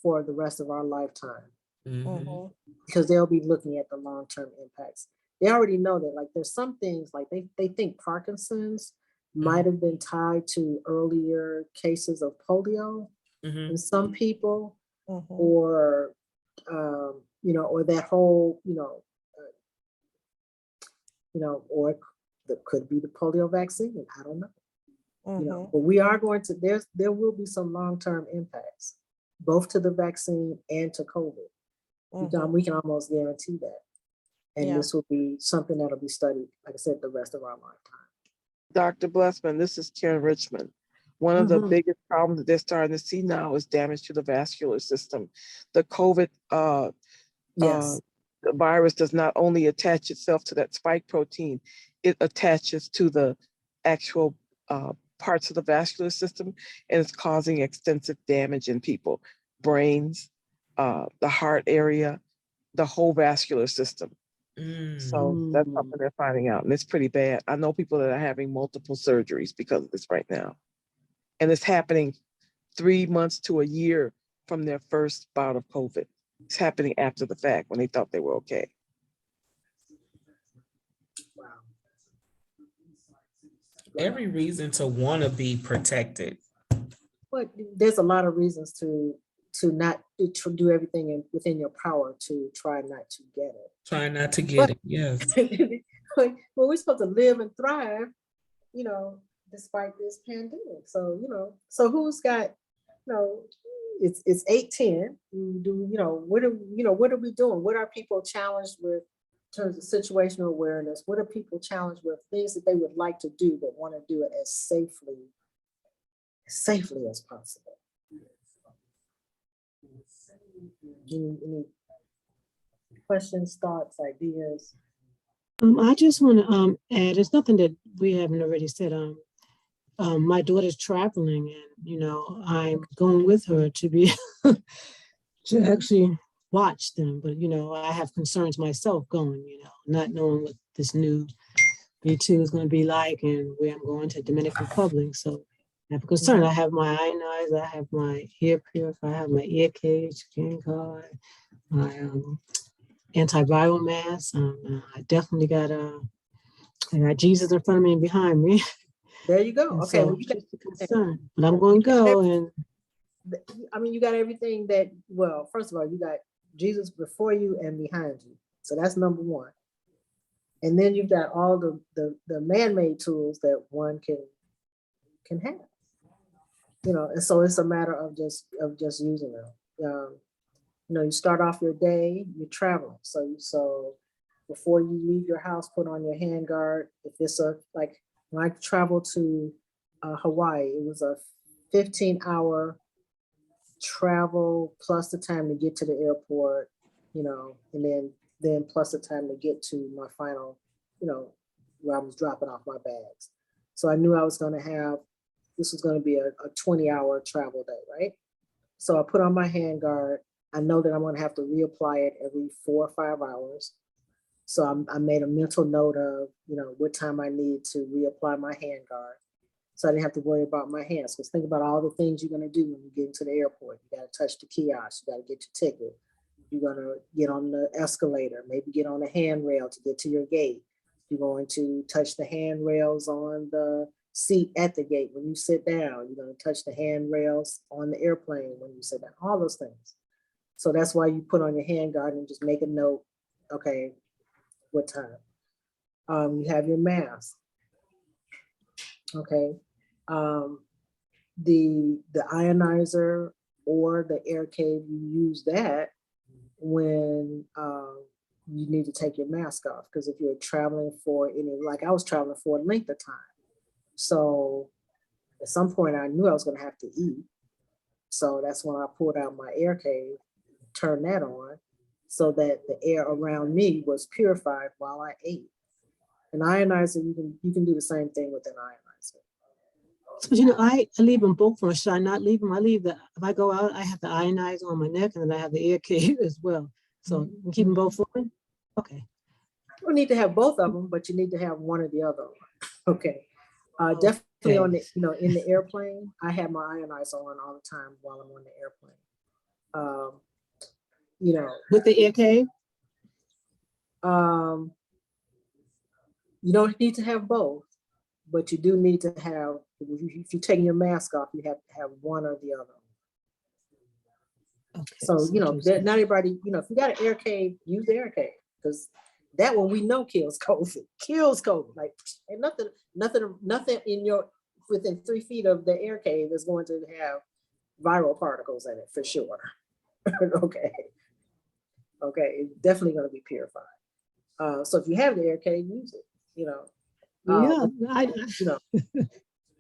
for the rest of our lifetime, Mhm. because they'll be looking at the long-term impacts. They already know that, like, there's some things like they think Parkinson's might have been tied to earlier cases of polio in some people, Mhm. or or that whole, or that could be the polio vaccine. I don't know. Mhm. But we are going to, there will be some long-term impacts, both to the vaccine and to COVID. Mhm. We can almost guarantee that. And Yeah. this will be something that'll be studied, like I said, the rest of our lifetime. Dr. Blessman, this is Karen Richmond. One of the Mhm. biggest problems that they're starting to see now is damage to the vascular system. The COVID Yes. the virus does not only attach itself to that spike protein, it attaches to the actual parts of the vascular system, and it's causing extensive damage in people, brains, the heart area, the whole vascular system. So that's something they're finding out, and it's pretty bad. I know people that are having multiple surgeries because of this right now. And it's happening 3 months to a year from their first bout of COVID. It's happening after the fact when they thought they were okay. Wow. Every reason to want to be protected. But there's a lot of reasons to not to do everything within your power to try not to get it. Try not to get it. Yes. Well, we're supposed to live and thrive, despite this pandemic. So, so who's got, it's 8:10. What are we doing? What are people challenged with in terms of situational awareness? What are people challenged with? Things that they would like to do but want to do it as safely as possible. Any questions, thoughts, ideas? I just want to add, it's nothing that we haven't already said. My daughter's traveling, and I'm going with her to be to actually watch them. But I have concerns myself going, not knowing what this new B2 is going to be like, and where I'm going to Dominican Republic. So I have a concern. I have my ionized, I have my ear purifier, I have my ear cage, skin guard, my antiviral mask. I definitely got I got Jesus in front of me and behind me. There you go. And Okay, so well, you got, just a concern, but I'm going to go. And you got everything that. Well, first of all, you got Jesus before you and behind you. So that's number one. And then you've got all the man-made tools that one can have. And so it's a matter of just using them. You start off your day, you're traveling. So before you leave your house, put on your hand guard. If it's like when I traveled to Hawaii, it was a 15-hour travel plus the time to get to the airport, and then plus the time to get to my final where I was dropping off my bags. So I knew I was going to have, this was going to be a 20-hour travel day, right? So I put on my handguard. I know that I'm going to have to reapply it every 4 or 5 hours. So I made a mental note of, what time I need to reapply my handguard. So I didn't have to worry about my hands. Because think about all the things you're going to do when you get into the airport. You got to touch the kiosk. You got to get your ticket. You're going to get on the escalator, maybe get on the handrail to get to your gate. You're going to touch the handrails on the seat at the gate when you sit down. You're going to touch the handrails on the airplane when you sit down, all those things. So that's why you put on your handguard and just make a note, okay, what time? You have your mask. Okay. The ionizer or the air cave, you use that when you need to take your mask off. Because if you're traveling for any, like I was traveling for a length of time. So at some point I knew I was going to have to eat. So that's when I pulled out my air cave, turned that on so that the air around me was purified while I ate. An ionizer, you can do the same thing with an ionizer. So, I leave them both on. Should I not leave them? If I go out, I have the ionizer on my neck and then I have the air cave as well. So you keep them both on? Okay. You don't need to have both of them, but you need to have one or the other. Okay. Definitely on the, in the airplane, I have my ionizer on all the time while I'm on the airplane. With the air cave? You don't need to have both, but you do need to have, if you're taking your mask off, you have to have one or the other. Okay. So, not everybody, if you got an air cave, use the air cave, because that one we know kills COVID. Like, and nothing within 3 feet of the air cave is going to have viral particles in it for sure. Okay, it's definitely going to be purified. So if you have the air cave, use it. Yeah,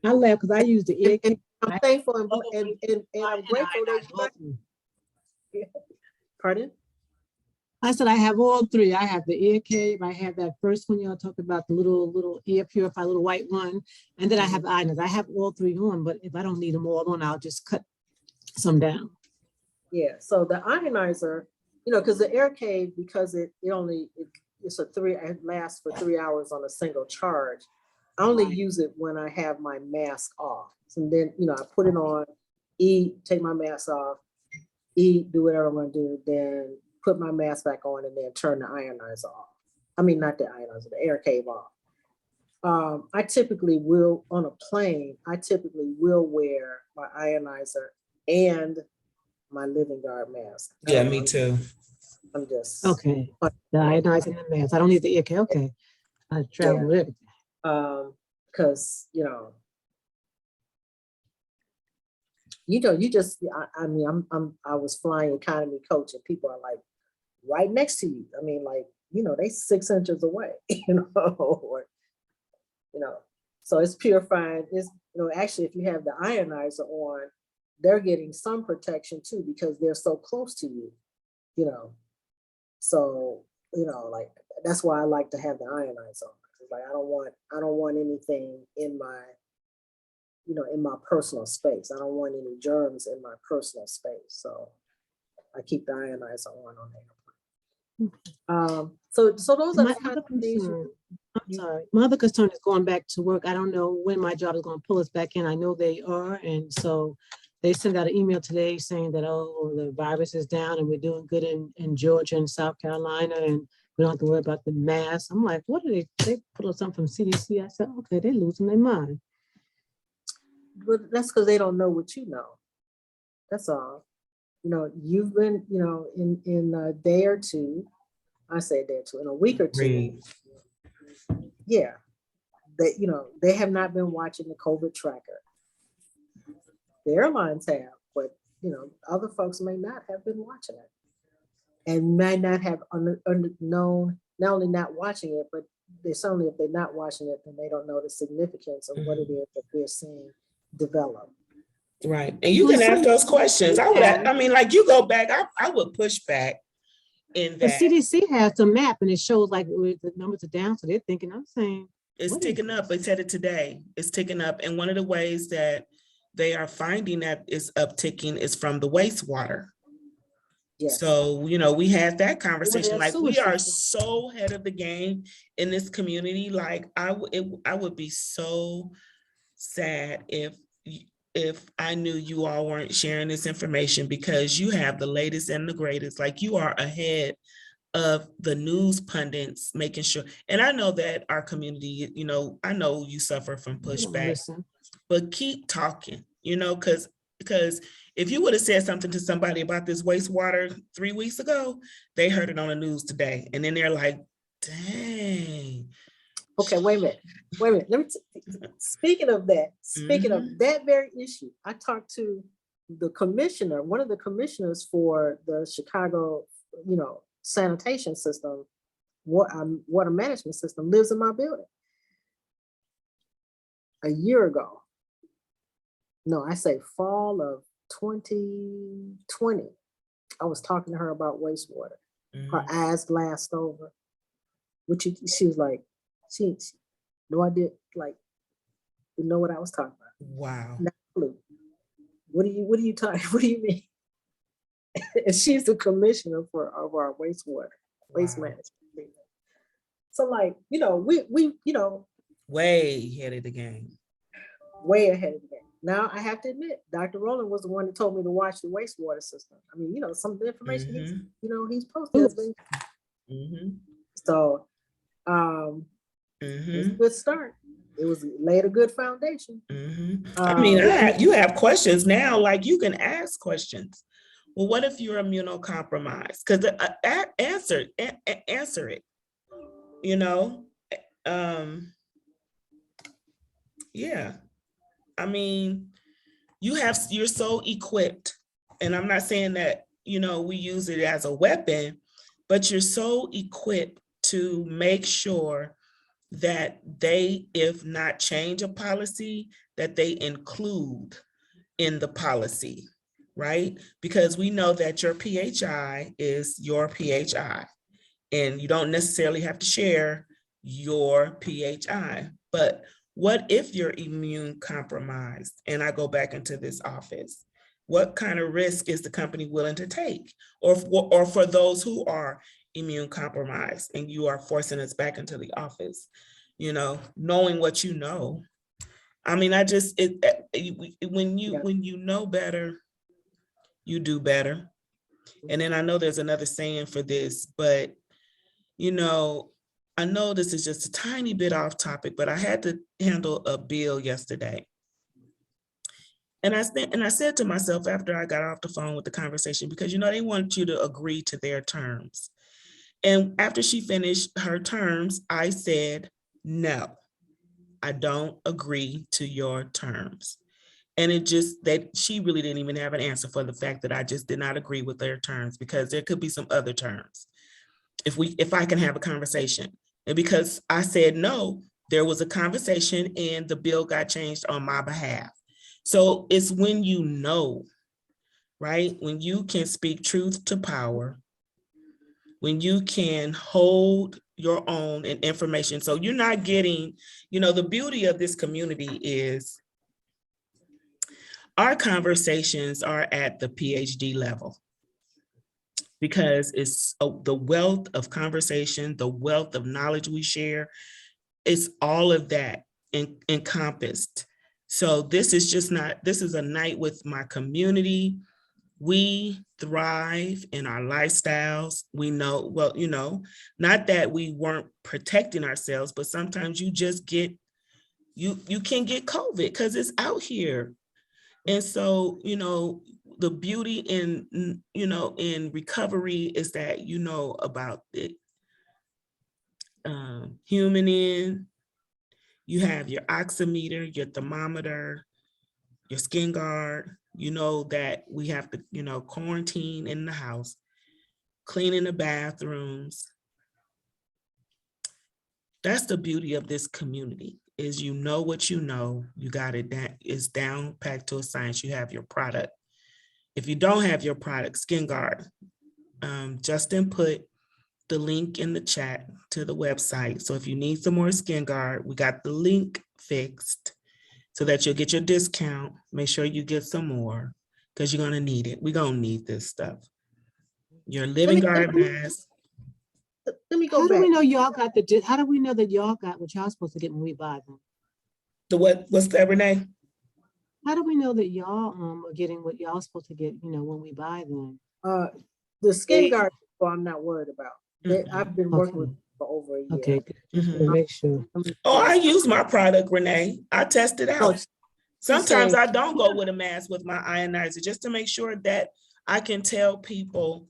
I laugh because I use the air cave. I'm thankful and I'm grateful that you. Pardon? I said I have all three. I have the air cave. I have that first one y'all talked about, the little air purifier, little white one, and then I have ionizer. I have all three on, but if I don't need them all on, I'll just cut some down. Yeah. So the ionizer, because the air cave, because it lasts for 3 hours on a single charge. I only use it when I have my mask off. And then, I put it on, eat, take my mask off, eat, do whatever I'm going to do, then put my mask back on and then turn the ionizer off. I mean, not the ionizer, the air cave off. I typically will, on a plane, wear my ionizer and my living guard mask. Yeah, me too. I'm just. Okay. The ionizer and the mask. I don't need the air cave. Okay. I travel with everything. Because, I was flying economy coach and people are like right next to you. I mean, like, they 6 inches away, so it's purifying. Actually, if you have the ionizer on, they're getting some protection too, because they're so close to you, so, like, that's why I like to have the ionizer on. Like, I don't want anything in my, in my personal space. I don't want any germs in my personal space. So I keep the ionizer on the airplane. So those are the kind of things. I'm sorry. My other concern is going back to work. I don't know when my job is going to pull us back in. I know they are. And so they sent out an email today saying that, the virus is down and we're doing good in Georgia and South Carolina. And we don't have to worry about the mask. I'm like, what are they put on something from CDC? I said, okay, they're losing their mind. But that's because they don't know what you know. That's all. You've been, in a day or two, I say a day or two, in a week or two. Yeah. They have not been watching the COVID tracker. The airlines have, but, other folks may not have been watching it. And may not have known, not only not watching it, but they certainly, if they're not watching it, then they don't know the significance of what it is that they're seeing develop. Right. And you can ask those questions. Like you go back, I would push back, in The that. CDC has a map and it shows like the numbers are down, so they're thinking, I'm saying. It's what is ticking up. They said it today. It's ticking up. And one of the ways that they are finding that is upticking is from the wastewater. Yes. So, you know, we had that conversation, their like sewer we are system. so ahead of the game in this community. Like I would be so sad if I knew you all weren't sharing this information, because you have the latest and the greatest. Like you are ahead of the news pundits, making sure. And I know that our community, you know, I know you suffer from They don't pushback, listen. but keep talking, you know, because if you would have said something to somebody about this wastewater 3 weeks ago, they heard it on the news today. And then they're like, dang. Okay, wait a minute. Let me, speaking of that very issue, I talked to the commissioner, one of the commissioners for the Chicago, you know, sanitation system, water management system, lives in my building. A year ago, no, I say fall of 2020, I was talking to her about wastewater. Her eyes glassed over. She was like, she no, I did, like, you know what I was talking about. Wow. Not a clue. What are you talking? What do you mean? And she's the commissioner of our waste management. So, like, you know, we you know, way ahead of the game. Way ahead of the game. Now I have to admit, Dr. Rowland was the one that told me to watch the wastewater system. I mean, you know, some of the information he's posted has been. So it's a good start. It was laid a good foundation. I mean, you have questions now, like you can ask questions. Well, what if you're immunocompromised? Because answer it, you know? Yeah. I mean, you're so equipped, and I'm not saying that, you know, we use it as a weapon, but you're so equipped to make sure that they, if not change a policy, that they include in the policy, right? Because we know that your PHI is your PHI, and you don't necessarily have to share your PHI, but what if you're immune compromised and I go back into this office? What kind of risk is the company willing to take? Or for those who are immune compromised and you are forcing us back into the office, you know, knowing what you know. I mean, when you know better, you do better. And then I know there's another saying for this, but, you know, I know this is just a tiny bit off topic, but I had to handle a bill yesterday. And I said to myself after I got off the phone with the conversation, because, you know, they want you to agree to their terms. And after she finished her terms, I said, no, I don't agree to your terms. And it just, that she really didn't even have an answer for the fact that I just did not agree with their terms, because there could be some other terms if I can have a conversation. And because I said no, there was a conversation and the bill got changed on my behalf. So it's when you know, right? When you can speak truth to power, when you can hold your own and information. So you're not getting, you know, the beauty of this community is our conversations are at the PhD level, because it's the wealth of conversation, the wealth of knowledge we share. It's all of that encompassed. So this is a night with my community. We thrive in our lifestyles. We know, well, you know, not that we weren't protecting ourselves, but sometimes you just get, you can get COVID because it's out here. And so, you know, the beauty in, you know, in recovery is that you know about it. Human in, you have your oximeter, your thermometer, your skin guard. You know that we have to, you know, quarantine in the house, cleaning the bathrooms. That's the beauty of this community, is you know what you know, you got it, that is down packed to a science. You have your product. If you don't have your product, skin guard, Justin put the link in the chat to the website. So if you need some more Skin Guard, we got the link fixed so that you'll get your discount. Make sure you get some more because you're gonna need it. We're gonna need this stuff. Your Living Guard mask. Let me How go do we back. know y'all got the, how do we know that y'all got what y'all supposed to get when we buy them? The what's that, Renee? How do we know that y'all are getting what y'all supposed to get, you know, when we buy them? The Skin Guard, people I'm not worried about. I've been working with Okay. them for over a year. Okay, good. Just Mhm. to make sure. Oh, I use my product, Renee. I test it No, out. Sometimes saying- I don't go with a mask with my ionizer just to make sure that I can tell people,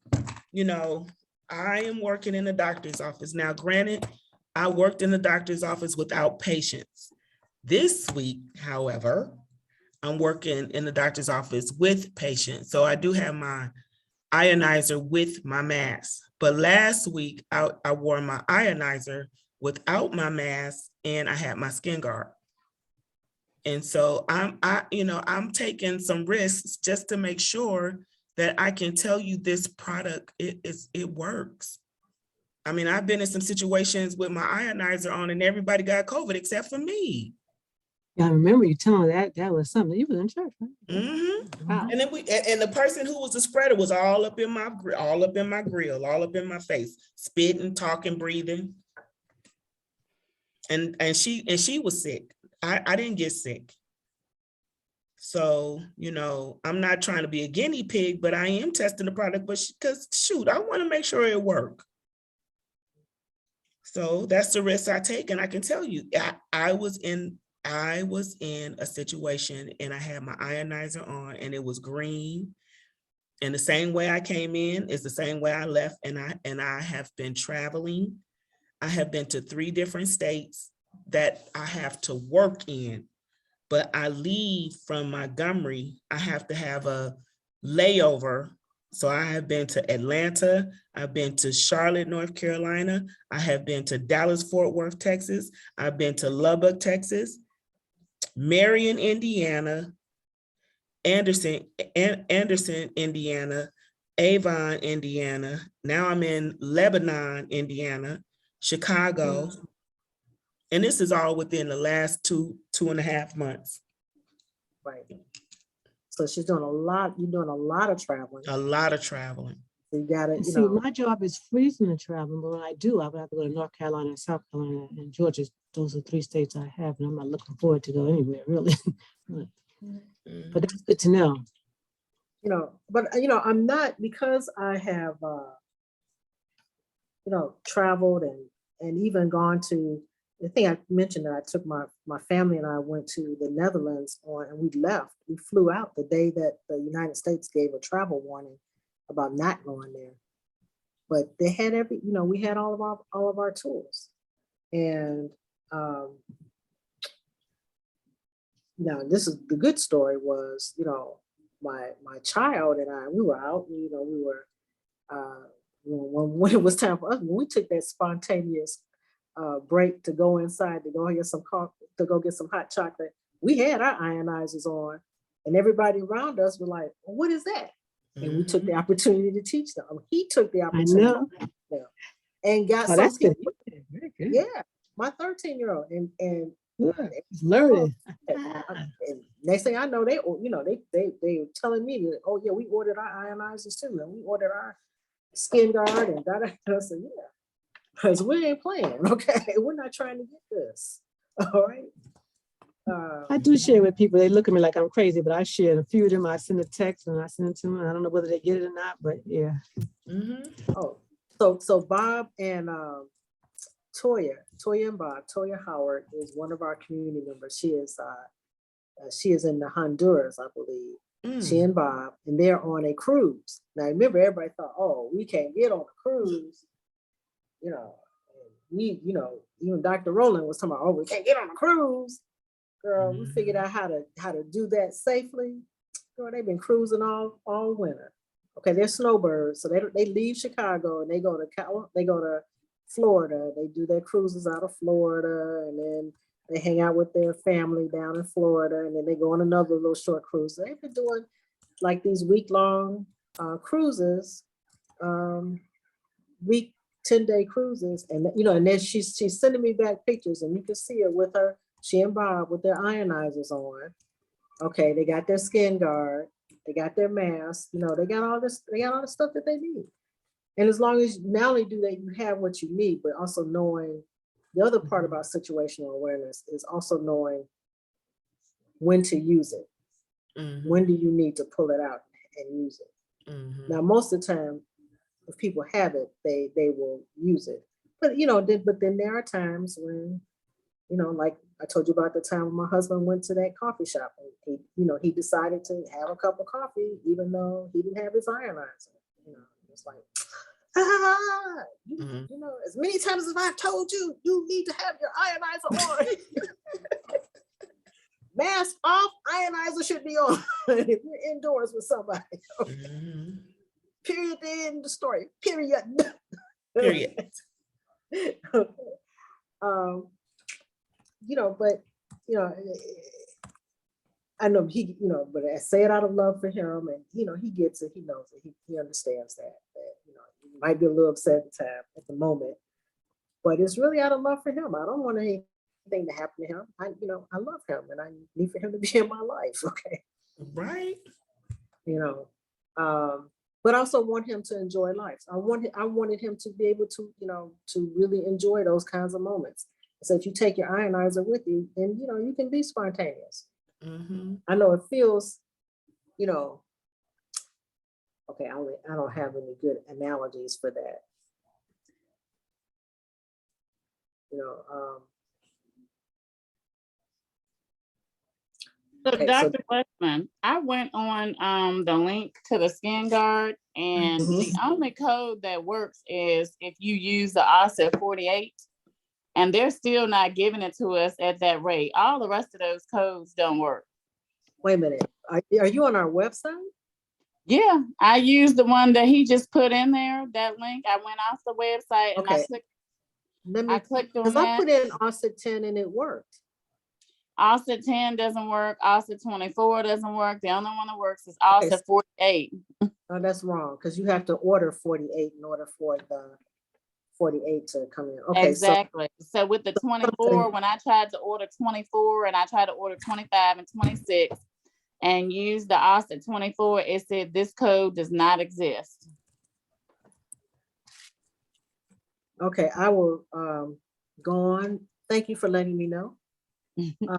you know, I am working in the doctor's office. Now, granted, I worked in the doctor's office without patients. This week, however, I'm working in the doctor's office with patients. So I do have my ionizer with my mask. But last week, I wore my ionizer without my mask and I had my Skin Guard. And so I'm taking some risks just to make sure that I can tell you this product, it works. I mean, I've been in some situations with my ionizer on and everybody got COVID except for me. Yeah, I remember you telling me that was something. You was in church, right? Mhm. Wow. And then and the person who was the spreader was all up in my grill, all up in my face, spitting, talking, breathing. And she was sick. I didn't get sick. So, you know, I'm not trying to be a guinea pig, but I am testing the product, but because shoot, I want to make sure it works. So that's the risk I take. And I can tell you, I was in a situation and I had my ionizer on and it was green. And the same way I came in is the same way I left. And I have been traveling. I have been to 3 different states that I have to work in. But I leave from Montgomery, I have to have a layover. So I have been to Atlanta, I've been to Charlotte, North Carolina, I have been to Dallas, Fort Worth, Texas, I've been to Lubbock, Texas, Marion, Indiana, Anderson, Indiana, Avon, Indiana. Now I'm in Lebanon, Indiana, Chicago. And this is all within the last 2.5 months. Right. So she's doing a lot, you're doing a lot of traveling. A lot of traveling. So you gotta, And you see, know, my job is freezing to travel, but when I do, I would have to go to North Carolina and South Carolina and Georgia. Those are 3 states I have, and I'm not looking forward to go anywhere, really. But that's good to know. but I'm not, because I have traveled and even gone to, I think I mentioned that I took my family and I went to the Netherlands and we left. We flew out the day that the United States gave a travel warning about not going there. But they had we had all of our tools. And this is the good story was, my child and I, we were out, we were when it was time for us, when we took that spontaneous break to go inside to go get some coffee, to go get some hot chocolate, we had our ionizers on, and everybody around us were like, well, "What is that?" And we took the opportunity to teach them. He took the I opportunity know. and got Oh, some that's good. people. Very good. Yeah, my 13-year-old and Good. He's learning. and next thing I know, they were telling me that, oh yeah, we ordered our ionizers too, and we ordered our Skin Guard and da. I said, yeah, because we ain't playing, okay? We're not trying to get this, all right? I do share with people. They look at me like I'm crazy, but I share a few of them. I send a text and I send them to them. I don't know whether they get it or not, but yeah. Oh, so Bob and Toya and Bob, Toya Howard is one of our community members. She is in the Honduras, I believe. She and Bob, and they're on a cruise. Now remember, everybody thought, oh, we can't get on a cruise. Even Dr. Rowland was talking about, oh, we can't get on a cruise. Girl, we figured out how to do that safely. Girl, they've been cruising all winter. Okay, they're snowbirds, so they leave Chicago and they go to Florida. They do their cruises out of Florida, and then they hang out with their family down in Florida, and then they go on another little short cruise. They've been doing like these week-long cruises week 10-day cruises, and and then she's sending me back pictures, and you can see her with she and Bob with their ionizers on. Okay, they got their skin guard, they got their mask, they got all the stuff that they need. And as long as not only do you have what you need, but also knowing the other part about situational awareness is also knowing when to use it. When do you need to pull it out and use it? Now, most of the time, if people have it, they will use it. But then there are times when, like I told you about the time when my husband went to that coffee shop and he decided to have a cup of coffee even though he didn't have his ionizer. It's like, as many times as I've told you, you need to have your ionizer on. Mask off, ionizer should be on if you're indoors with somebody. Period. The end of the story. Period. Period. But I know but I say it out of love for him, and he gets it, he knows it, he understands that he might be a little upset at the moment, but it's really out of love for him. I don't want anything to happen to him. I love him, and I need for him to be in my life. Okay. Right. But I also want him to enjoy life. I wanted him to be able to, to really enjoy those kinds of moments. So if you take your ionizer with you, then, you can be spontaneous. I know it feels, okay, I don't have any good analogies for that. So Okay, Dr. Westman, I went on the link to the skin guard, and the only code that works is if you use the Auset-48, and they're still not giving it to us at that rate. All the rest of those codes don't work. Wait a minute. Are you on our website? Yeah, I used the one that he just put in there, that link. I went off the website and Okay. I clicked on because that. I put in Auset-10 and it worked. Auset-10 doesn't work. Auset-24 doesn't work. The only one that works is Auset-48. No, that's wrong, because you have to order 48 in order for the 48 to come in. Okay, exactly. So with the 24, when I tried to order 24 and I tried to order 25 and 26 and use the Auset-24, it said this code does not exist. Okay, I will go on. Thank you for letting me know.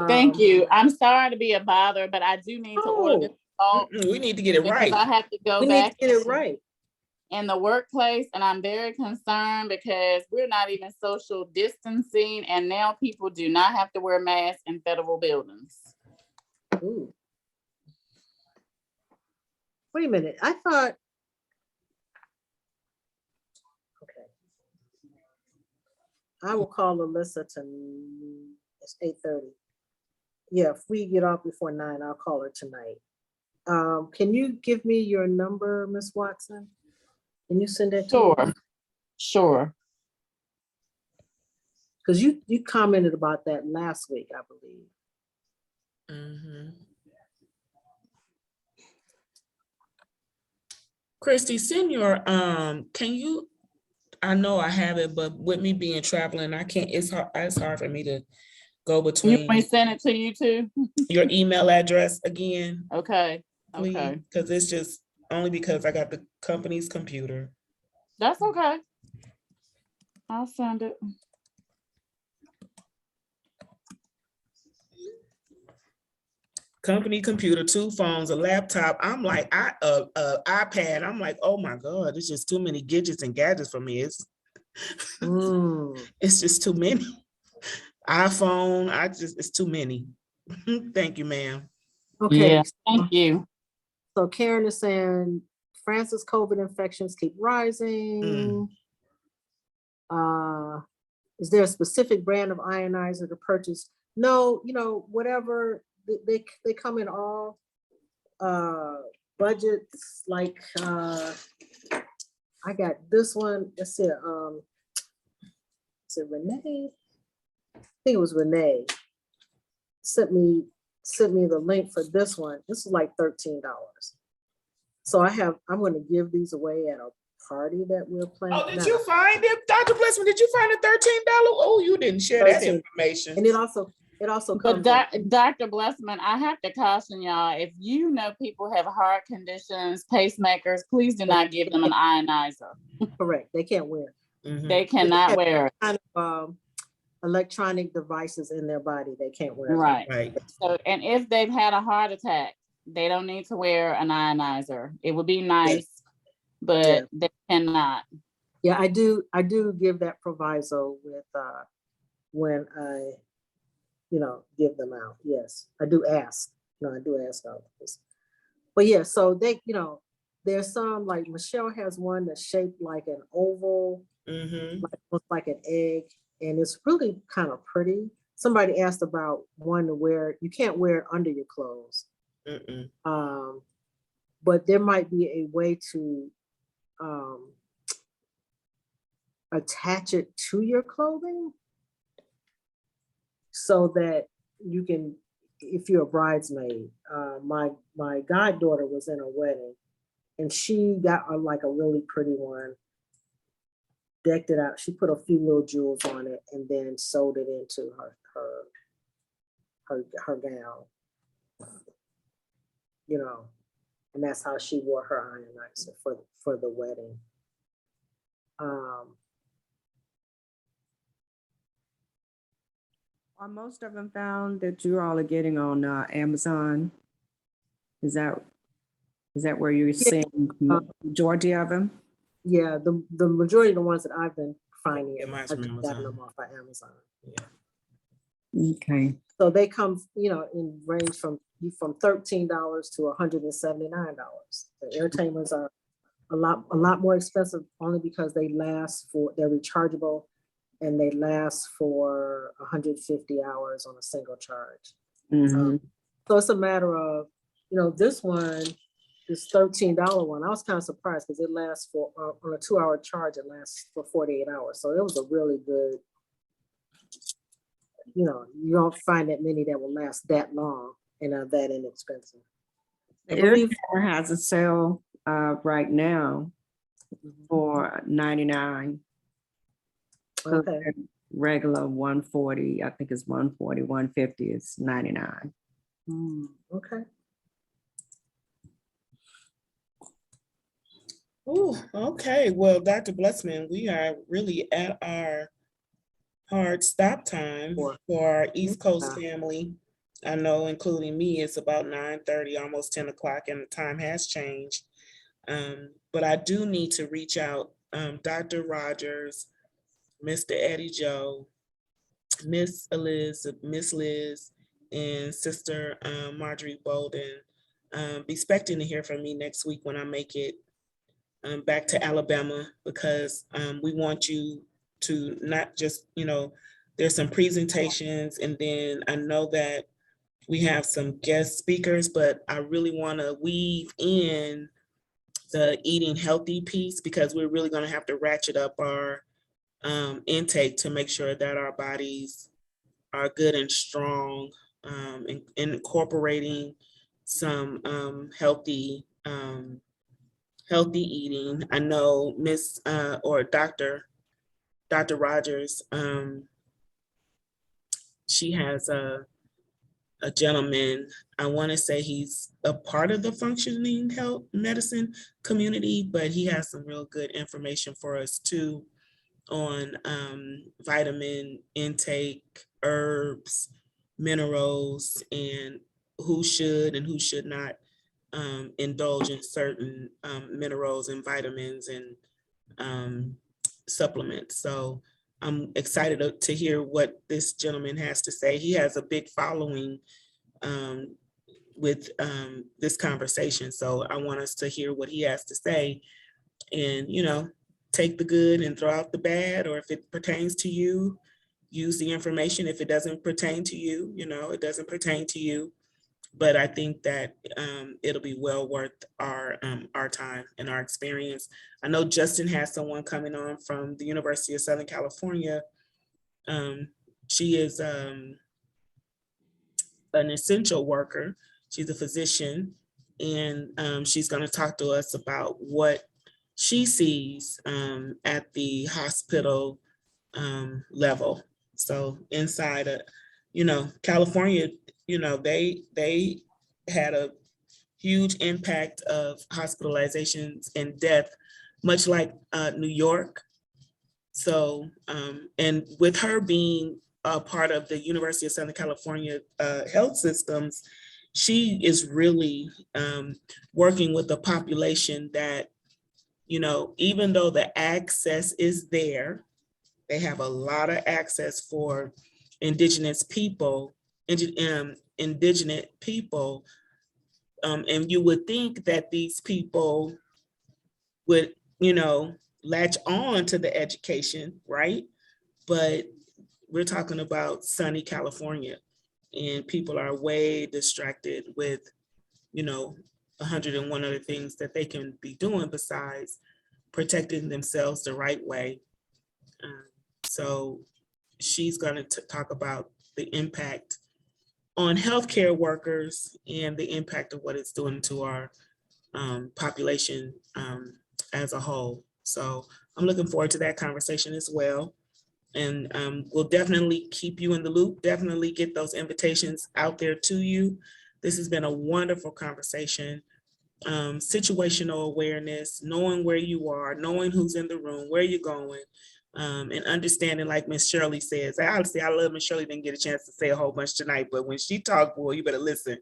Thank you. I'm sorry to be a bother, but I do need to order this. We need to get it right. Because I have to go We back. need to get it right. In the workplace, and I'm very concerned because we're not even social distancing, and now people do not have to wear masks in federal buildings. Ooh. Wait a minute, I thought, okay. I will call Alyssa it's 8:30. Yeah, if we get off before 9, I'll call her tonight. Can you give me your number, Ms. Watson? Can you send that to me? Sure. Because you commented about that last week, I believe. Christy, send your can you, I know I have it, but with me being traveling, I can't, it's hard for me to go between. You want to send it to you too? Your email address again. Okay. Please, okay. because it's just only because I got the company's computer. That's okay. I'll send it. Company computer, 2 phones, a laptop. I'm like, iPad. I'm like, oh my God, it's just too many gadgets and gadgets for me. It's just too many. iPhone, it's too many. Thank you, ma'am. Okay. Yeah, thank you. So Karen is saying France's COVID infections keep rising. Is there a specific brand of ionizer to purchase? No, whatever, they come in all budgets. Like I got this one. Let's see, is it Renee? I think it was Renee. Sent me the link for this one. This is like $13. So I'm going to give these away at a party that we're planning. Oh, did you find it? Dr. Blessman, did you find the $13? Oh, you didn't share that 13. information. And it also But comes. Dr. Blessman, I have to caution y'all, if you know people have heart conditions, pacemakers, please do not give them an ionizer. Correct. They can't wear. Mhm. They cannot wear it. Kind of electronic devices in their body. They can't wear. Right. Right. So, and if they've had a heart attack, they don't need to wear an ionizer. It would be nice, but Yeah. they cannot. Yeah, I do give that proviso with when I, give them out. Yes, I do ask. No, I do ask all of this. But yeah, so they, there's some, like Michelle has one that's shaped like an oval, Mhm. looks like an egg, and it's really kind of pretty. Somebody asked about one to wear. You can't wear it under your clothes. Mm-mm. But there might be a way to attach it to your clothing so that you can, if you're a bridesmaid. My goddaughter was in a wedding and she got like a really pretty one, decked it out. She put a few little jewels on it and then sewed it into her gown, and that's how she wore her ionizer for the wedding. Are most of them found that you all are getting on Amazon? Is that where you're seeing majority of them? Yeah, the majority of the ones that I've been finding, Yeah, mine's I've from gotten Amazon. them off of Amazon. Okay. So they come, in range from $13 to $179. The air tamers are a lot more expensive only because they're rechargeable and they last for 150 hours on a single charge. Mhm. So it's a matter of, this one, this $13 one, I was kind of surprised because it lasts for, on a 2-hour charge, it lasts for 48 hours. So it was a really good, you don't find that many that will last that long and are that inexpensive. The air tamer has a sale right now for $99. Okay. Regular 140, I think it's 140, 150 is $99. Okay. Oh, okay. Well, Dr. Blessman, we are really at our hard stop time for our East Coast family. I know, including me, it's about 9:30, almost 10 o'clock, and the time has changed. But I do need to reach out, Dr. Rogers, Mr. Eddie Joe, Miss Liz, and Sister Marjorie Bolden. Be expecting to hear from me next week when I make it back to Alabama, because we want you to not just, there's some presentations, and then I know that we have some guest speakers, but I really want to weave in the eating healthy piece, because we're really going to have to ratchet up our intake to make sure that our bodies are good and strong, and incorporating some healthy eating. I know Miss or Dr. Rogers, she has a gentleman, I want to say he's a part of the functioning health medicine community, but he has some real good information for us too on vitamin intake, herbs, minerals, and who should and who should not indulge in certain minerals and vitamins and supplements. So I'm excited to hear what this gentleman has to say. He has a big following with this conversation. So I want us to hear what he has to say and, take the good and throw out the bad, or if it pertains to you, use the information. If it doesn't pertain to you, it doesn't pertain to you. But I think that it'll be well worth our time and our experience. I know Justin has someone coming on from the University of Southern California. She is an essential worker. She's a physician, and she's going to talk to us about what she sees at the hospital level. So inside of, California, they had a huge impact of hospitalizations and death, much like New York. So, and with her being a part of the University of Southern California health systems, she is really working with a population that, even though the access is there, they have a lot of access for indigenous people, indigenous people. And you would think that these people would, latch on to the education, right? But we're talking about sunny California, and people are way distracted with, 101 other things that they can be doing besides protecting themselves the right way. So she's going to talk about the impact on healthcare workers and the impact of what it's doing to our population as a whole. So I'm looking forward to that conversation as well. And we'll definitely keep you in the loop, definitely get those invitations out there to you. This has been a wonderful conversation. Situational awareness, knowing where you are, knowing who's in the room, where you're going, and understanding, like Miss Shirley says. Honestly, I love Miss Shirley, didn't get a chance to say a whole bunch tonight, but when she talked, boy, you better listen.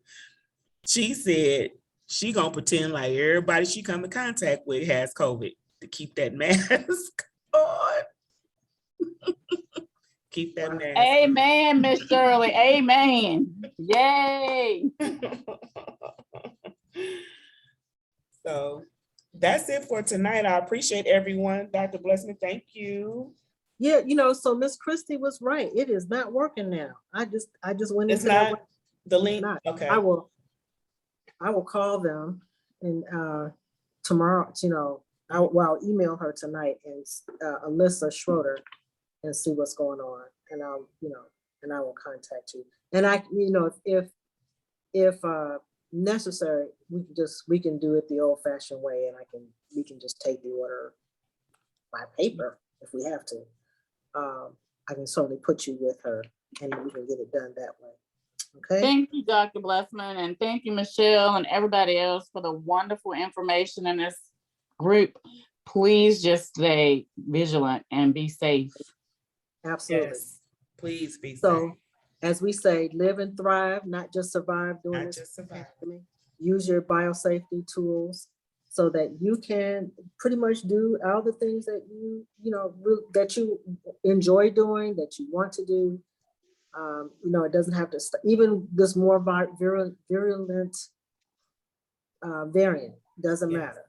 She said she gonna pretend like everybody she come in contact with has COVID to keep that mask on. Keep that mask on. Amen, Miss Shirley. Amen. Yay. So that's it for tonight. I appreciate everyone. Dr. Blessman, thank you. Yeah, so Miss Christie was right. It is not working now. I just went It's into that not the link. not. Okay. I will call them and tomorrow, I'll email her tonight and Alyssa Schroeder and see what's going on. And I will contact you. And if necessary, we can do it the old fashioned way, and we can just take the order by paper if we have to. I can certainly put you with her and we can get it done that way. Okay. Thank you, Dr. Blessman, and thank you, Michelle, and everybody else for the wonderful information in this group. Please just stay vigilant and be safe. Absolutely. Yes. Please be safe. So, as we say, live and thrive, not just survive during Not this just survive. pandemic. Use your biosafety tools so that you can pretty much do all the things that that you enjoy doing, that you want to do. It doesn't have to, even this more virulent variant, doesn't matter.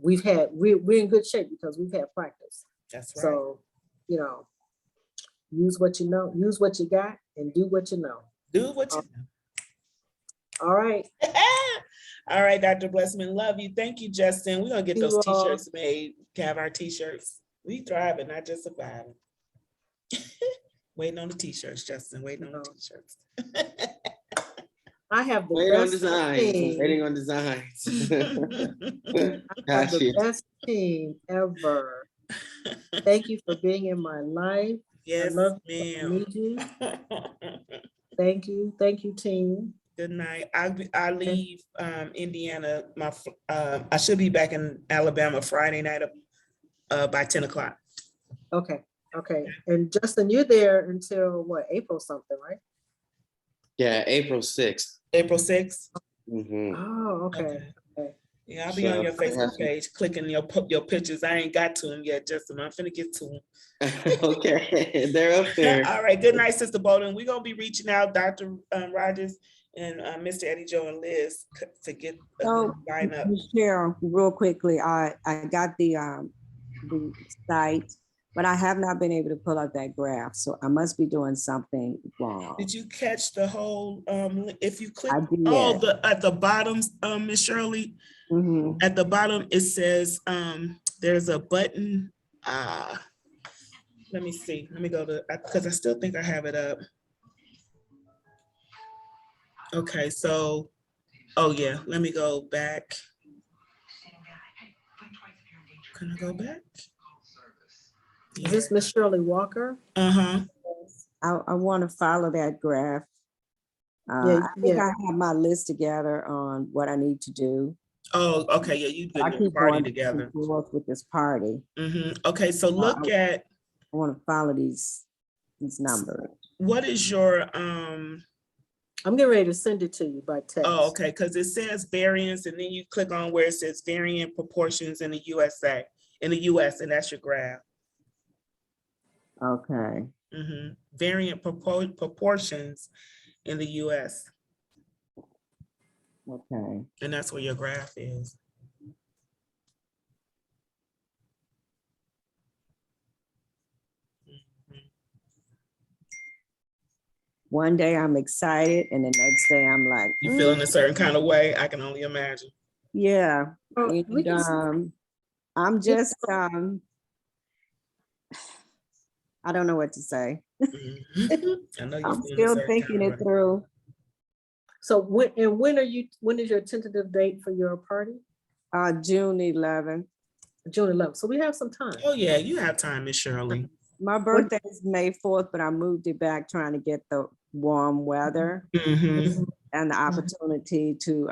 We're in good shape because we've had practice. That's right. So, use what you know, use what you got, and do what you know. Do what you know. All right. All right, Dr. Blessman, love you. Thank you, Justin. We're gonna get those You all. t-shirts made. Have our t-shirts. We thriving, not just surviving. Waiting on the t-shirts, Justin. Waiting on the t-shirts. I have the Waiting on best designs. team. Waiting on designs. I have the Gotcha. best team ever. Thank you for being in my life. Yes, I love ma'am. meet you. Thank you, team. Good night. I leave Indiana. I should be back in Alabama Friday night by 10 o'clock. Okay. And Justin, you're there until what, April something, right? Yeah, April 6th. April 6th. Mm-hmm. Oh, okay. Yeah, I'll be on your Facebook page, clicking your pictures. I ain't got to them yet, Justin. I'm finna get to them. Okay, they're up there. All right. Good night, Sister Bowden. We're gonna be reaching out, Dr. Rogers and Mr. Eddie Joe and Liz to get a So, line up. Michelle, real quickly, I got the site, but I have not been able to pull up that graph, so I must be doing something wrong. Did you catch the whole? If you click, I did. at the bottom, Miss Shirley, at the bottom it says there's a button. Let me see. Let me go to, because I still think I have it up. Okay, so Oh, yeah, let me go back. Can I go back? Is this Miss Shirley Walker? Uh-huh. I want to follow that graph. Yeah, I think yeah. I have my list together on what I need to do. Oh, okay, yeah, you I get your keep party going back together. and forth with this party. Okay, so look at, I want to follow these numbers. what is your, I'm getting ready to send it to you by text. oh, okay, because it says variance, and then you click on where it says variant proportions in the USA, in the US, and that's your graph. Okay. Variant proportions in the US, Okay. and that's where your graph is. One day I'm excited, and the next day I'm like, You feeling a certain kind of way? I can only imagine. yeah. Oh, we And, can- I'm just, I don't know what to say. I know you're I'm feeling a still certain thinking kind it of way. through. So when is your tentative date for your party? June 11th. June 11th. So we have some time. Oh, yeah, you have time, Miss Shirley. My birthday is May 4th, but I moved it back trying to get the warm weather and the opportunity to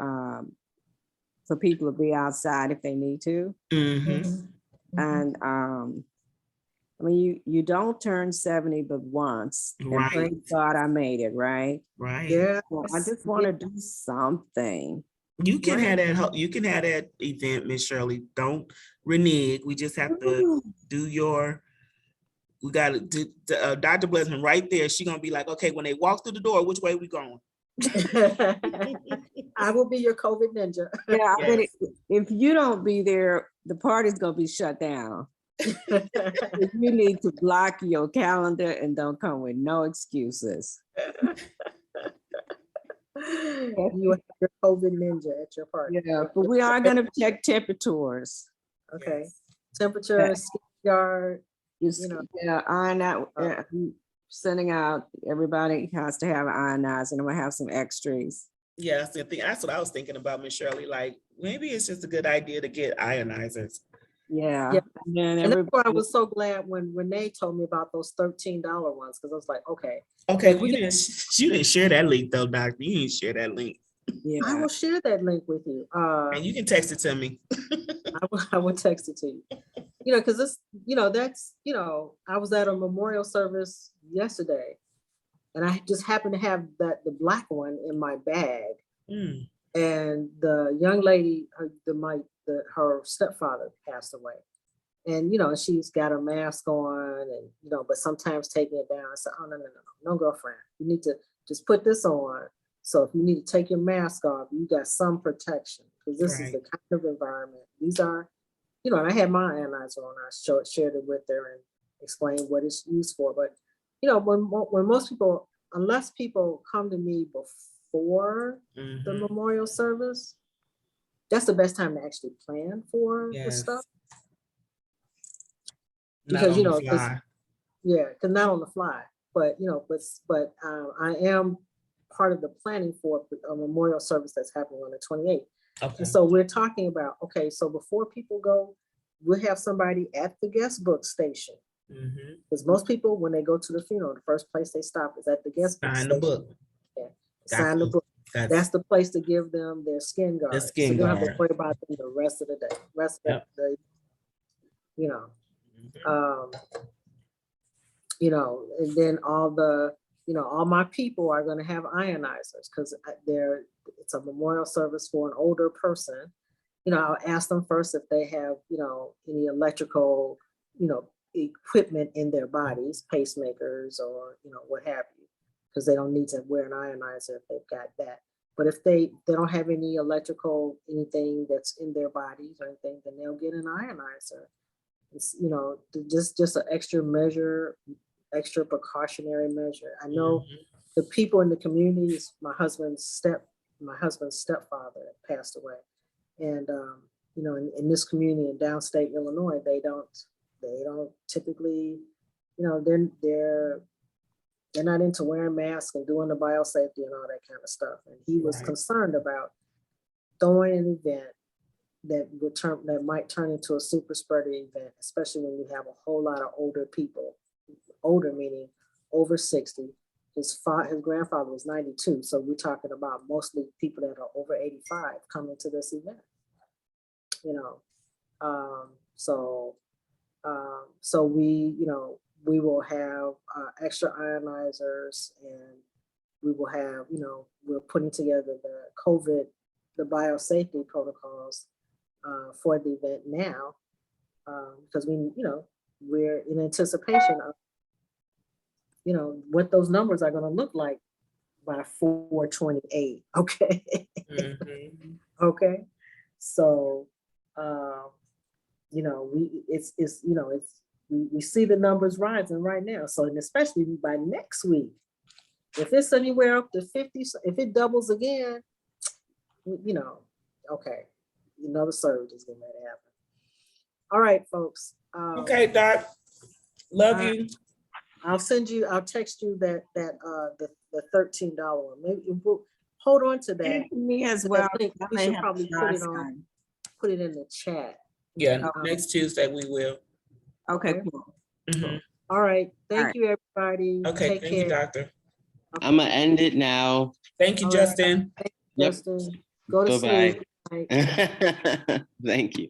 for people to be outside if they need to. And I mean, you don't turn 70 but once. And Right. thank God I made it, right? Right. Yeah. So I just want to do something. You can have that. You can have that event, Miss Shirley. Don't renege. We just have to do your. We got to do Dr. Blessman right there. She's gonna be like, okay, when they walk through the door, which way we going? I will be your COVID ninja. Yeah, I mean, Yes. if you don't be there, the party's gonna be shut down. You need to block your calendar and don't come with no excuses. You have your COVID ninja at your party. Yeah, but we are gonna check temperatures. Okay. Yes. Temperature, skin yard. You know. yeah, iron out. I'm sending out, everybody has to have an ionizer, and I'm gonna have some extras. Yes, I think that's what I was thinking about, Miss Shirley. Like maybe it's just a good idea to get ionizers. Yeah. Yeah. And then And that's why I everybody, was so glad when Renee told me about those $13 ones, because I was like, okay, Okay, if we you didn't share that link though, Doctor. You didn't share that link. I yeah, will share that link with you. And you can text it to me. I will text it to you. You know, because this, that's, I was at a memorial service yesterday, and I just happened to have the black one in my bag. And the young lady, her stepfather passed away. And, she's got her mask on and, but sometimes taking it down. I said, oh, no, girlfriend. You need to just put this on. So if you need to take your mask off, you got some protection, because this is the kind of environment. These are, and I had my ionizer on. I shared it with her and explained what it's used for. But, when most people, unless people come to me before the memorial service, that's the best time to actually plan for the stuff. Because, because not on the fly, but, I am part of the planning for a memorial service that's happening on the 28th. Okay. And so we're talking about, okay, so before people go, we'll have somebody at the guest book station. Because most people, when they go to the funeral, the first place they stop is at the guest book station. Sign the book. Yeah. Sign the book. That's the place to give them their skin guard. So you don't have to worry about them the rest of the day. And then all my people are going to have ionizers, because it's a memorial service for an older person. I'll ask them first if they have, any electrical, equipment in their bodies, pacemakers or, what have you, because they don't need to wear an ionizer if they've got that. But if they don't have any electrical, anything that's in their bodies or anything, then they'll get an ionizer. It's, just an extra measure, extra precautionary measure. I know the people in the communities, my husband's stepfather passed away. And, in this community in downstate Illinois, they don't typically, they're not into wearing masks and doing the biosafety and all that kind of stuff. And he was concerned about, throwing an event that might turn into a super spreader event, especially when you have a whole lot of older people, older meaning over 60. His grandfather was 92. So we're talking about mostly people that are over 85 coming to this event, you know. So we will have extra ionizers, and we will have, we're putting together the biosafety protocols for the event now, because we're in anticipation of, what those numbers are going to look like by 4/28. Okay. Mhm. Okay. So, we see the numbers rising right now. So, and especially by next week, if it's anywhere up to 50, if it doubles again, okay, another surge is going to happen. All right, folks. Okay, Doc. Love you. I'll text you the $13 one. Maybe we'll hold on to that. Me as I well. think I we may should have probably to put try it on, some. put it in the chat. Yeah, next Tuesday we will. Okay, Okay. cool. Mhm. All right. Thank right. you, everybody. Okay, Take thank care. you, Doctor. I'm gonna end it now. Thank you, All right. Justin. Yep. Justin, go to Bye-bye. sleep. Night. Thank you.